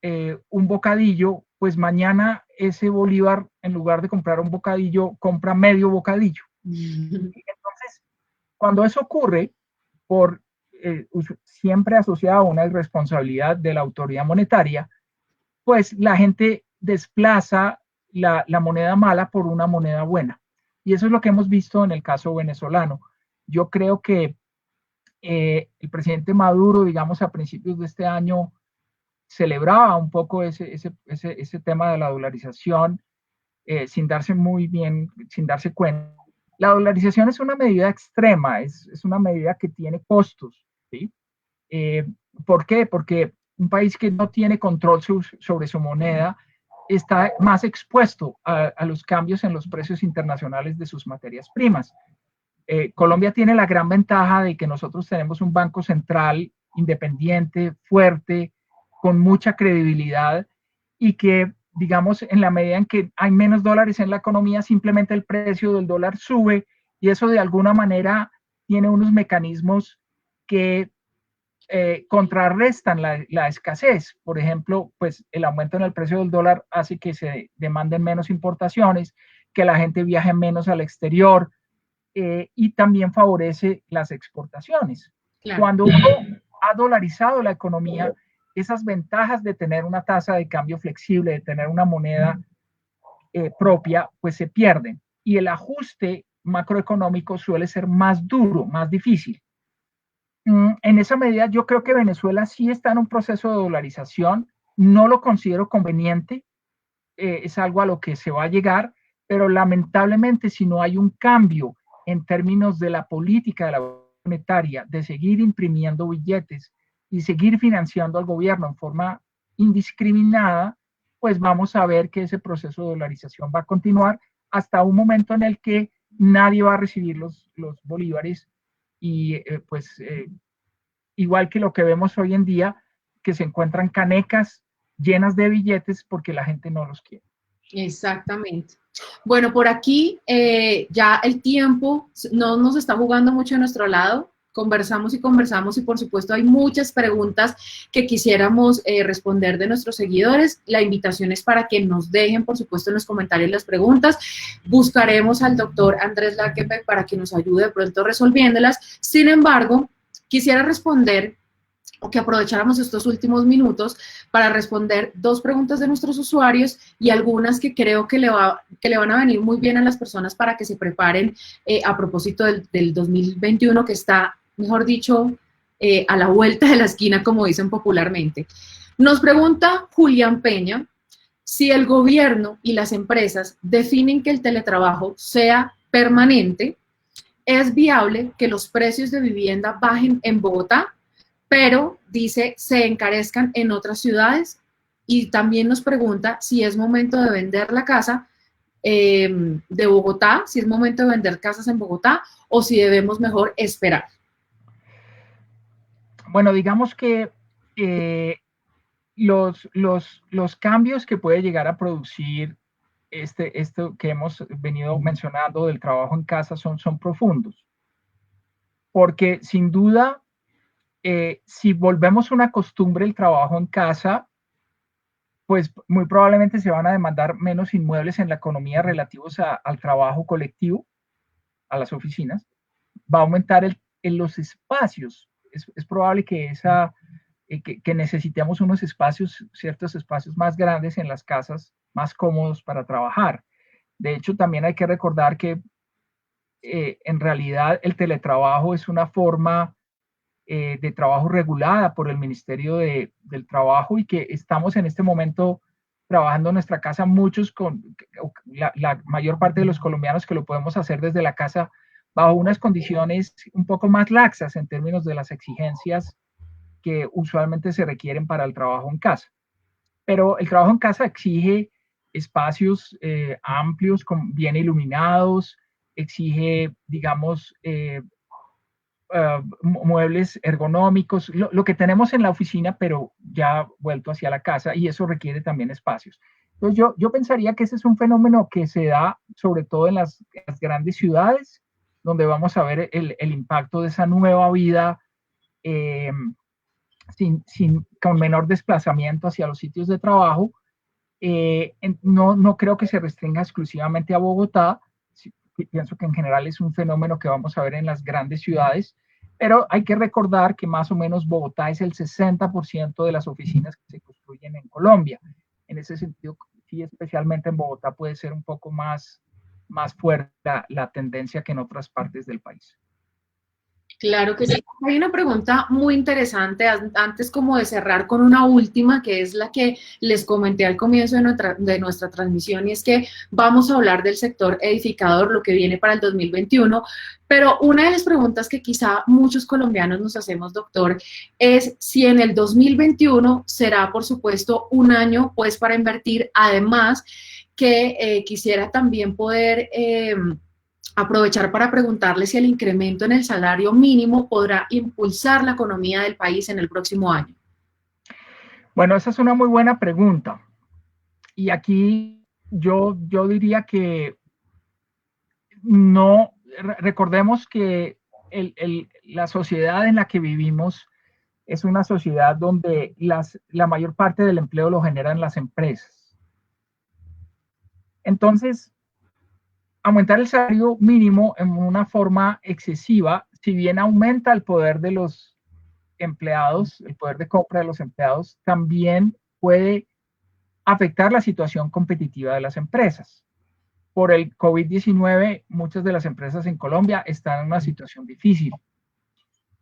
un bocadillo, pues mañana ese bolívar, en lugar de comprar un bocadillo, compra medio bocadillo. Entonces, cuando eso ocurre, por siempre asociado a una irresponsabilidad de la autoridad monetaria, pues la gente desplaza la moneda mala por una moneda buena. Y eso es lo que hemos visto en el caso venezolano. Yo creo que el presidente Maduro, digamos, a principios de este año, celebraba un poco ese tema de la dolarización sin darse muy bien, sin darse cuenta. La dolarización es una medida extrema, es una medida que tiene costos, ¿sí? Eh, ¿Por qué? Porque un país que no tiene control sobre su moneda está más expuesto a los cambios en los precios internacionales de sus materias primas. Colombia tiene la gran ventaja de que nosotros tenemos un banco central independiente, fuerte, con mucha credibilidad y que, digamos, en la medida en que hay menos dólares en la economía, simplemente el precio del dólar sube y eso de alguna manera tiene unos mecanismos que contrarrestan la escasez. Por ejemplo, pues el aumento en el precio del dólar hace que se demanden menos importaciones, que la gente viaje menos al exterior, y también favorece las exportaciones. Claro. Cuando uno ha dolarizado la economía, esas ventajas de tener una tasa de cambio flexible, de tener una moneda propia, pues se pierden. Y el ajuste macroeconómico suele ser más duro, más difícil. En esa medida, yo creo que Venezuela sí está en un proceso de dolarización. No lo considero conveniente, es algo a lo que se va a llegar, pero lamentablemente si no hay un cambio en términos de la política de la monetaria, de seguir imprimiendo billetes y seguir financiando al gobierno en forma indiscriminada, pues vamos a ver que ese proceso de dolarización va a continuar hasta un momento en el que nadie va a recibir los bolívares y igual que lo que vemos hoy en día, que se encuentran canecas llenas de billetes porque la gente no los quiere. Exactamente. Bueno, por aquí ya el tiempo no nos está jugando mucho a nuestro lado. Conversamos y conversamos y por supuesto hay muchas preguntas que quisiéramos responder de nuestros seguidores. La invitación es para que nos dejen, por supuesto, en los comentarios las preguntas. Buscaremos al doctor Andrés Laquepe para que nos ayude de pronto resolviéndolas. Sin embargo, quisiera responder o que aprovecháramos estos últimos minutos para responder dos preguntas de nuestros usuarios y algunas que creo que le van a venir muy bien a las personas para que se preparen a propósito del 2021 que está, mejor dicho, a la vuelta de la esquina, como dicen popularmente. Nos pregunta Julián Peña si el gobierno y las empresas definen que el teletrabajo sea permanente, ¿es viable que los precios de vivienda bajen en Bogotá? Pero dice se encarezcan en otras ciudades y también nos pregunta si es momento de vender la casa de Bogotá, si es momento de vender casas en Bogotá o si debemos mejor esperar. Bueno, digamos que los cambios que puede llegar a producir esto que hemos venido mencionando del trabajo en casa son profundos, porque sin duda si volvemos una costumbre el trabajo en casa, pues muy probablemente se van a demandar menos inmuebles en la economía relativos al trabajo colectivo, a las oficinas. Va a aumentar en los espacios. Es probable que, que necesitemos unos espacios, ciertos espacios más grandes en las casas, más cómodos para trabajar. De hecho, también hay que recordar que en realidad el teletrabajo es una forma de trabajo regulada por el Ministerio del Trabajo y que estamos en este momento trabajando en nuestra casa muchos la mayor parte de los colombianos que lo podemos hacer desde la casa bajo unas condiciones un poco más laxas en términos de las exigencias que usualmente se requieren para el trabajo en casa. Pero el trabajo en casa exige espacios amplios, bien iluminados, exige, digamos, muebles ergonómicos, lo que tenemos en la oficina, pero ya vuelto hacia la casa, y eso requiere también espacios. Entonces yo pensaría que ese es un fenómeno que se da sobre todo en las grandes ciudades, donde vamos a ver el impacto de esa nueva vida eh, con menor desplazamiento hacia los sitios de trabajo. No creo que se restrinja exclusivamente a Bogotá. Pienso que en general es un fenómeno que vamos a ver en las grandes ciudades, pero hay que recordar que más o menos Bogotá es el 60% de las oficinas que se construyen en Colombia. En ese sentido, sí, especialmente en Bogotá puede ser un poco más fuerte la tendencia que en otras partes del país. Claro que sí. Hay una pregunta muy interesante antes como de cerrar con una última, que es la que les comenté al comienzo de nuestra transmisión, y es que vamos a hablar del sector edificador, lo que viene para el 2021, pero una de las preguntas que quizá muchos colombianos nos hacemos, doctor, es si en el 2021 será, por supuesto, un año pues para invertir, además que quisiera también poder aprovechar para preguntarle si el incremento en el salario mínimo podrá impulsar la economía del país en el próximo año. Bueno, esa es una muy buena pregunta. Y aquí yo diría que no, recordemos que la sociedad en la que vivimos es una sociedad donde la mayor parte del empleo lo generan las empresas. Entonces, aumentar el salario mínimo en una forma excesiva, si bien aumenta el poder de los empleados, el poder de compra de los empleados, también puede afectar la situación competitiva de las empresas. Por el COVID-19, muchas de las empresas en Colombia están en una situación difícil.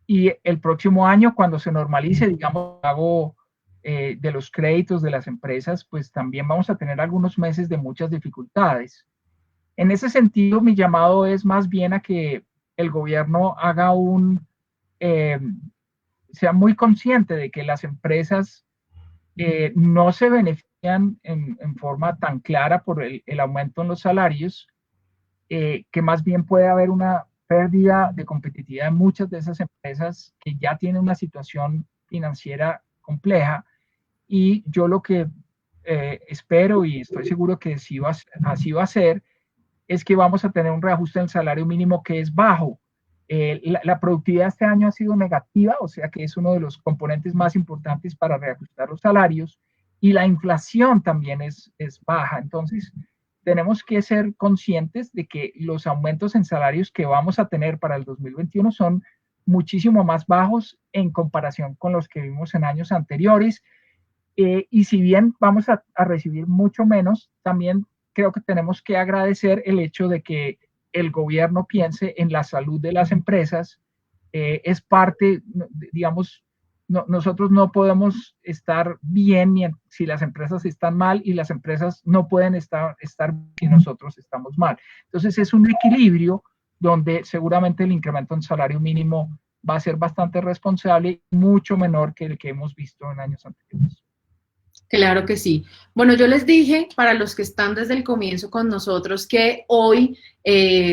Y el próximo año, cuando se normalice, digamos, el pago de los créditos de las empresas, pues también vamos a tener algunos meses de muchas dificultades. En ese sentido, mi llamado es más bien a que el gobierno haga eh, sea muy consciente de que las empresas no se benefician en forma tan clara por el aumento en los salarios, que más bien puede haber una pérdida de competitividad en muchas de esas empresas que ya tienen una situación financiera compleja. Y yo lo que espero y estoy seguro que así va a ser, es que vamos a tener un reajuste del salario mínimo que es bajo. La productividad este año ha sido negativa, o sea que es uno de los componentes más importantes para reajustar los salarios, y la inflación también es baja. Entonces, tenemos que ser conscientes de que los aumentos en salarios que vamos a tener para el 2021 son muchísimo más bajos en comparación con los que vimos en años anteriores. Y si bien vamos a recibir mucho menos, también creo que tenemos que agradecer el hecho de que el gobierno piense en la salud de las empresas. Es parte, digamos, nosotros no podemos estar bien si las empresas están mal, y las empresas no pueden estar si nosotros estamos mal. Entonces es un equilibrio donde seguramente el incremento en salario mínimo va a ser bastante responsable y mucho menor que el que hemos visto en años anteriores. Claro que sí. Bueno, yo les dije para los que están desde el comienzo con nosotros que hoy,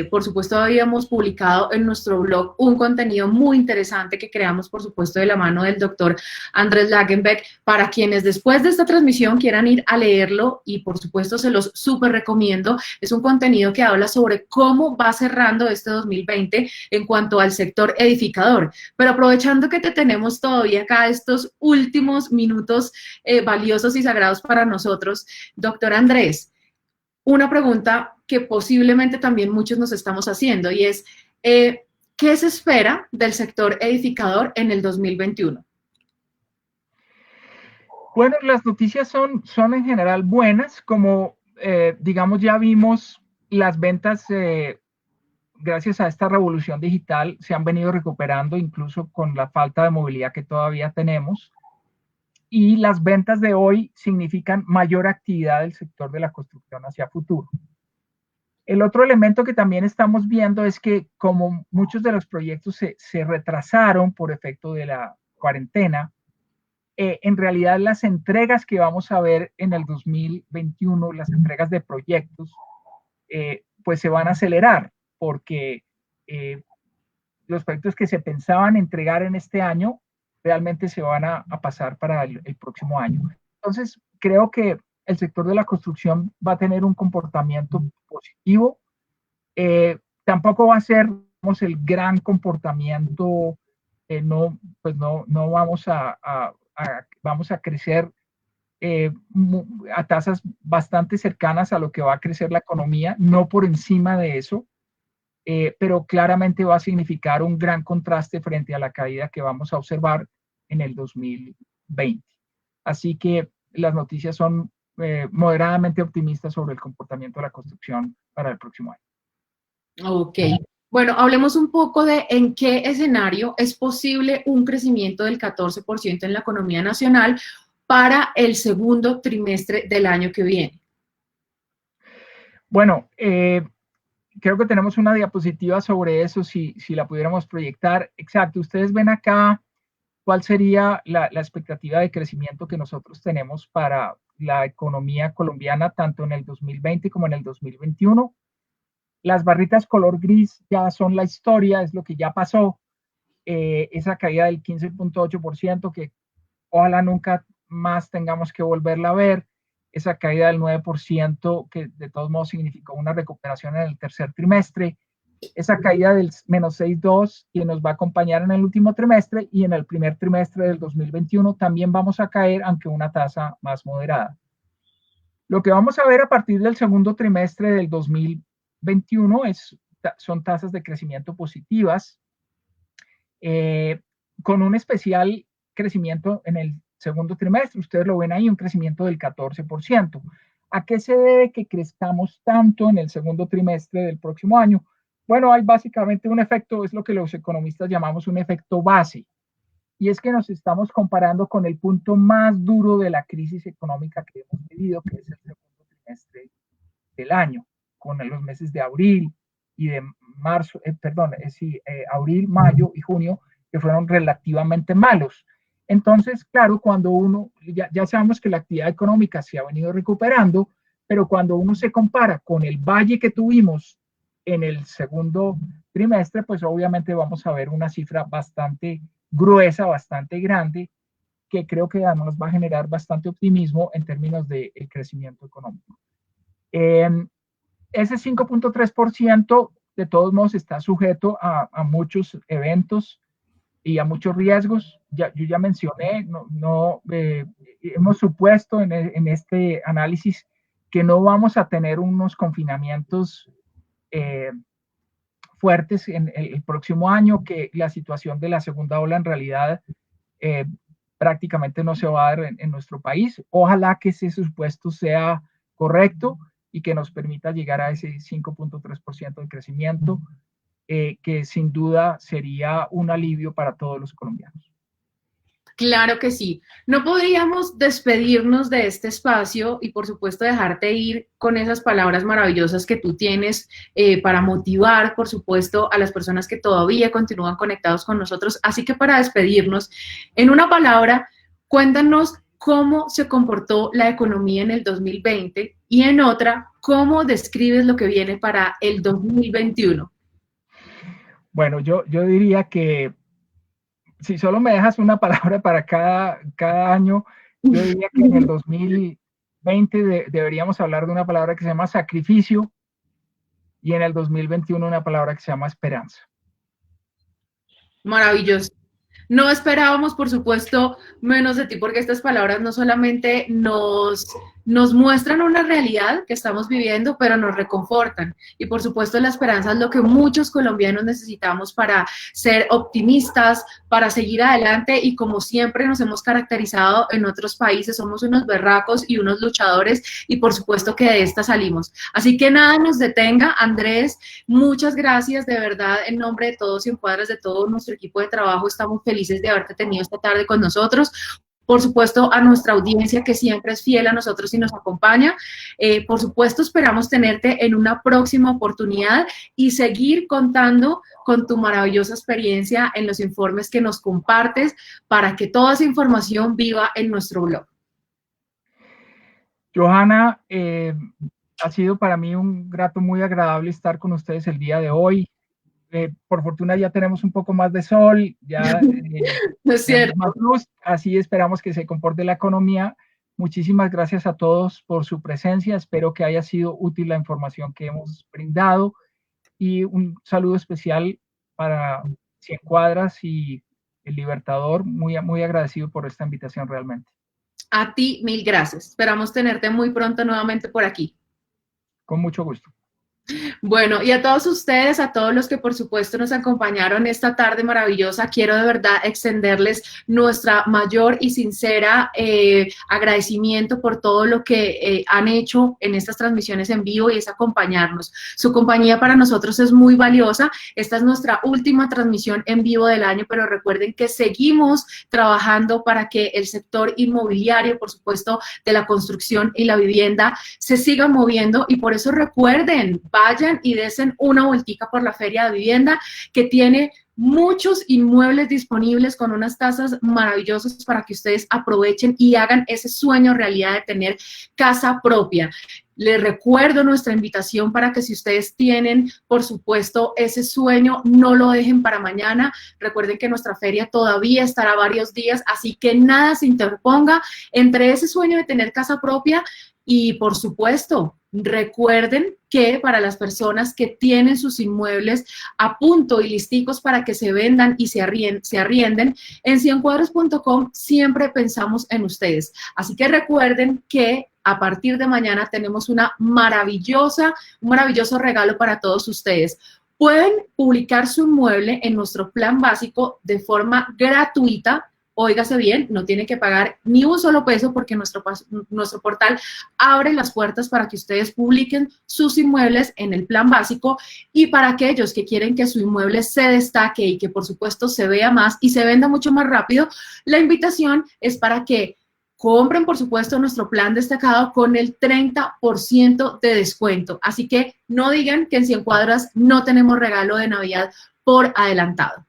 por supuesto, habíamos publicado en nuestro blog un contenido muy interesante que creamos, por supuesto, de la mano del doctor Andrés Lagenbeck, para quienes después de esta transmisión quieran ir a leerlo, y por supuesto se los súper recomiendo. Es un contenido que habla sobre cómo va cerrando este 2020 en cuanto al sector edificador. Pero aprovechando que te tenemos todavía acá estos últimos minutos valiosos y sagrados para nosotros, doctor Andrés, una pregunta que posiblemente también muchos nos estamos haciendo, y es, ¿qué se espera del sector edificador en el 2021? Bueno, las noticias son en general buenas, como digamos ya vimos las ventas, gracias a esta revolución digital, se han venido recuperando incluso con la falta de movilidad que todavía tenemos. Y las ventas de hoy significan mayor actividad del sector de la construcción hacia futuro. El otro elemento que también estamos viendo es que como muchos de los proyectos se retrasaron por efecto de la cuarentena, en realidad las entregas que vamos a ver en el 2021, las entregas de proyectos, pues se van a acelerar, porque los proyectos que se pensaban entregar en este año realmente se van a pasar para el próximo año. Entonces, creo que el sector de la construcción va a tener un comportamiento positivo. Tampoco va a ser, digamos, el gran comportamiento, pues no vamos a crecer a tasas bastante cercanas a lo que va a crecer la economía, no por encima de eso, pero claramente va a significar un gran contraste frente a la caída que vamos a observar en el 2020. Así que las noticias son moderadamente optimistas sobre el comportamiento de la construcción para el próximo año. Ok. Bueno, hablemos un poco de en qué escenario es posible un crecimiento del 14% en la economía nacional para el segundo trimestre del año que viene. Bueno, creo que tenemos una diapositiva sobre eso, si la pudiéramos proyectar. Exacto, ustedes ven acá cuál sería la expectativa de crecimiento que nosotros tenemos para la economía colombiana, tanto en el 2020 como en el 2021. Las barritas color gris ya son la historia, es lo que ya pasó. Esa caída del 15.8% que ojalá nunca más tengamos que volverla a ver. Esa caída del 9% que de todos modos significó una recuperación en el tercer trimestre. Esa caída del menos 6.2 que nos va a acompañar en el último trimestre, y en el primer trimestre del 2021 también vamos a caer, aunque una tasa más moderada. Lo que vamos a ver a partir del segundo trimestre del 2021 son tasas de crecimiento positivas, con un especial crecimiento en el segundo trimestre. Ustedes lo ven ahí, un crecimiento del 14%. ¿A qué se debe que crezcamos tanto en el segundo trimestre del próximo año? Bueno, hay básicamente un efecto, es lo que los economistas llamamos un efecto base, y es que nos estamos comparando con el punto más duro de la crisis económica que hemos vivido, que es el segundo trimestre del año, con los meses de abril y de marzo, abril, mayo y junio, que fueron relativamente malos. Entonces, claro, cuando uno, ya sabemos que la actividad económica se ha venido recuperando, pero cuando uno se compara con el valle que tuvimos en el segundo trimestre, pues obviamente vamos a ver una cifra bastante gruesa, bastante grande, que creo que además va a generar bastante optimismo en términos de crecimiento económico. Ese 5.3% de todos modos está sujeto a muchos eventos y a muchos riesgos. Yo ya mencioné, hemos supuesto en este análisis que no vamos a tener unos confinamientos fuertes en el próximo año, que la situación de la segunda ola en realidad prácticamente no se va a dar en nuestro país. Ojalá que ese supuesto sea correcto y que nos permita llegar a ese 5.3% de crecimiento, que sin duda sería un alivio para todos los colombianos. Claro que sí. No podríamos despedirnos de este espacio y por supuesto dejarte ir con esas palabras maravillosas que tú tienes para motivar, por supuesto, a las personas que todavía continúan conectados con nosotros. Así que para despedirnos, en una palabra, cuéntanos cómo se comportó la economía en el 2020 y en otra, cómo describes lo que viene para el 2021. Bueno, yo diría que si solo me dejas una palabra para cada año, yo diría que en el 2020 deberíamos hablar de una palabra que se llama sacrificio, y en el 2021 una palabra que se llama esperanza. Maravilloso. No esperábamos, por supuesto, menos de ti, porque estas palabras no solamente nos muestran una realidad que estamos viviendo, pero nos reconfortan. Y por supuesto, la esperanza es lo que muchos colombianos necesitamos para ser optimistas, para seguir adelante. Y como siempre nos hemos caracterizado en otros países, somos unos berracos y unos luchadores, y por supuesto que de esta salimos. Así que nada nos detenga. Andrés, muchas gracias, de verdad, en nombre de todos Encuadras, de todo nuestro equipo de trabajo, estamos felices de haberte tenido esta tarde con nosotros. Por supuesto, a nuestra audiencia que siempre es fiel a nosotros y nos acompaña. Por supuesto, esperamos tenerte en una próxima oportunidad y seguir contando con tu maravillosa experiencia en los informes que nos compartes para que toda esa información viva en nuestro blog. Johanna, ha sido para mí un rato muy agradable estar con ustedes el día de hoy. Por fortuna ya tenemos un poco más de sol, ya es cierto. más luz, así esperamos que se comporte la economía. Muchísimas gracias a todos por su presencia, espero que haya sido útil la información que hemos brindado, y un saludo especial para Cien Cuadras y El Libertador, muy agradecido por esta invitación realmente. A ti, mil gracias. Esperamos tenerte muy pronto nuevamente por aquí. Con mucho gusto. Bueno, y a todos ustedes, a todos los que por supuesto nos acompañaron esta tarde maravillosa, quiero de verdad extenderles nuestra mayor y sincera agradecimiento por todo lo que han hecho en estas transmisiones en vivo y es acompañarnos. Su compañía para nosotros es muy valiosa. Esta es nuestra última transmisión en vivo del año, pero recuerden que seguimos trabajando para que el sector inmobiliario, por supuesto, de la construcción y la vivienda, se siga moviendo y por eso recuerden, vayan y desen una vueltica por la Feria de Vivienda, que tiene muchos inmuebles disponibles con unas tasas maravillosas para que ustedes aprovechen y hagan ese sueño realidad de tener casa propia. Les recuerdo nuestra invitación para que si ustedes tienen, por supuesto, ese sueño, no lo dejen para mañana. Recuerden que nuestra feria todavía estará varios días, así que nada se interponga entre ese sueño de tener casa propia y, por supuesto, recuerden que para las personas que tienen sus inmuebles a punto y listicos para que se vendan y se arrienden, en ciencuadros.com siempre pensamos en ustedes. Así que recuerden que a partir de mañana tenemos un maravilloso regalo para todos ustedes. Pueden publicar su inmueble en nuestro plan básico de forma gratuita. Óigase bien, no tiene que pagar ni un solo peso porque nuestro portal abre las puertas para que ustedes publiquen sus inmuebles en el plan básico y para aquellos que quieren que su inmueble se destaque y que por supuesto se vea más y se venda mucho más rápido, la invitación es para que compren, por supuesto, nuestro plan destacado con el 30% de descuento. Así que no digan que en 100 cuadras no tenemos regalo de Navidad por adelantado.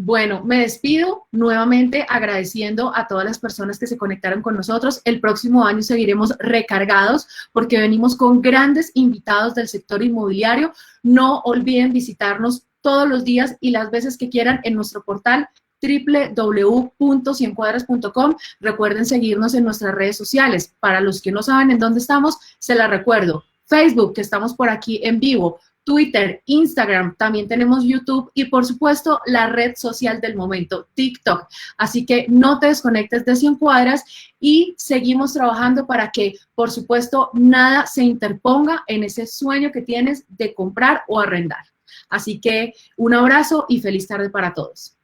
Bueno, me despido nuevamente agradeciendo a todas las personas que se conectaron con nosotros. El próximo año seguiremos recargados porque venimos con grandes invitados del sector inmobiliario. No olviden visitarnos todos los días y las veces que quieran en nuestro portal www.ciencuadras.com. Recuerden seguirnos en nuestras redes sociales. Para los que no saben en dónde estamos, se las recuerdo. Facebook, que estamos por aquí en vivo. Twitter, Instagram, también tenemos YouTube y por supuesto la red social del momento, TikTok. Así que no te desconectes de 100 cuadras y seguimos trabajando para que, por supuesto, nada se interponga en ese sueño que tienes de comprar o arrendar. Así que un abrazo y feliz tarde para todos.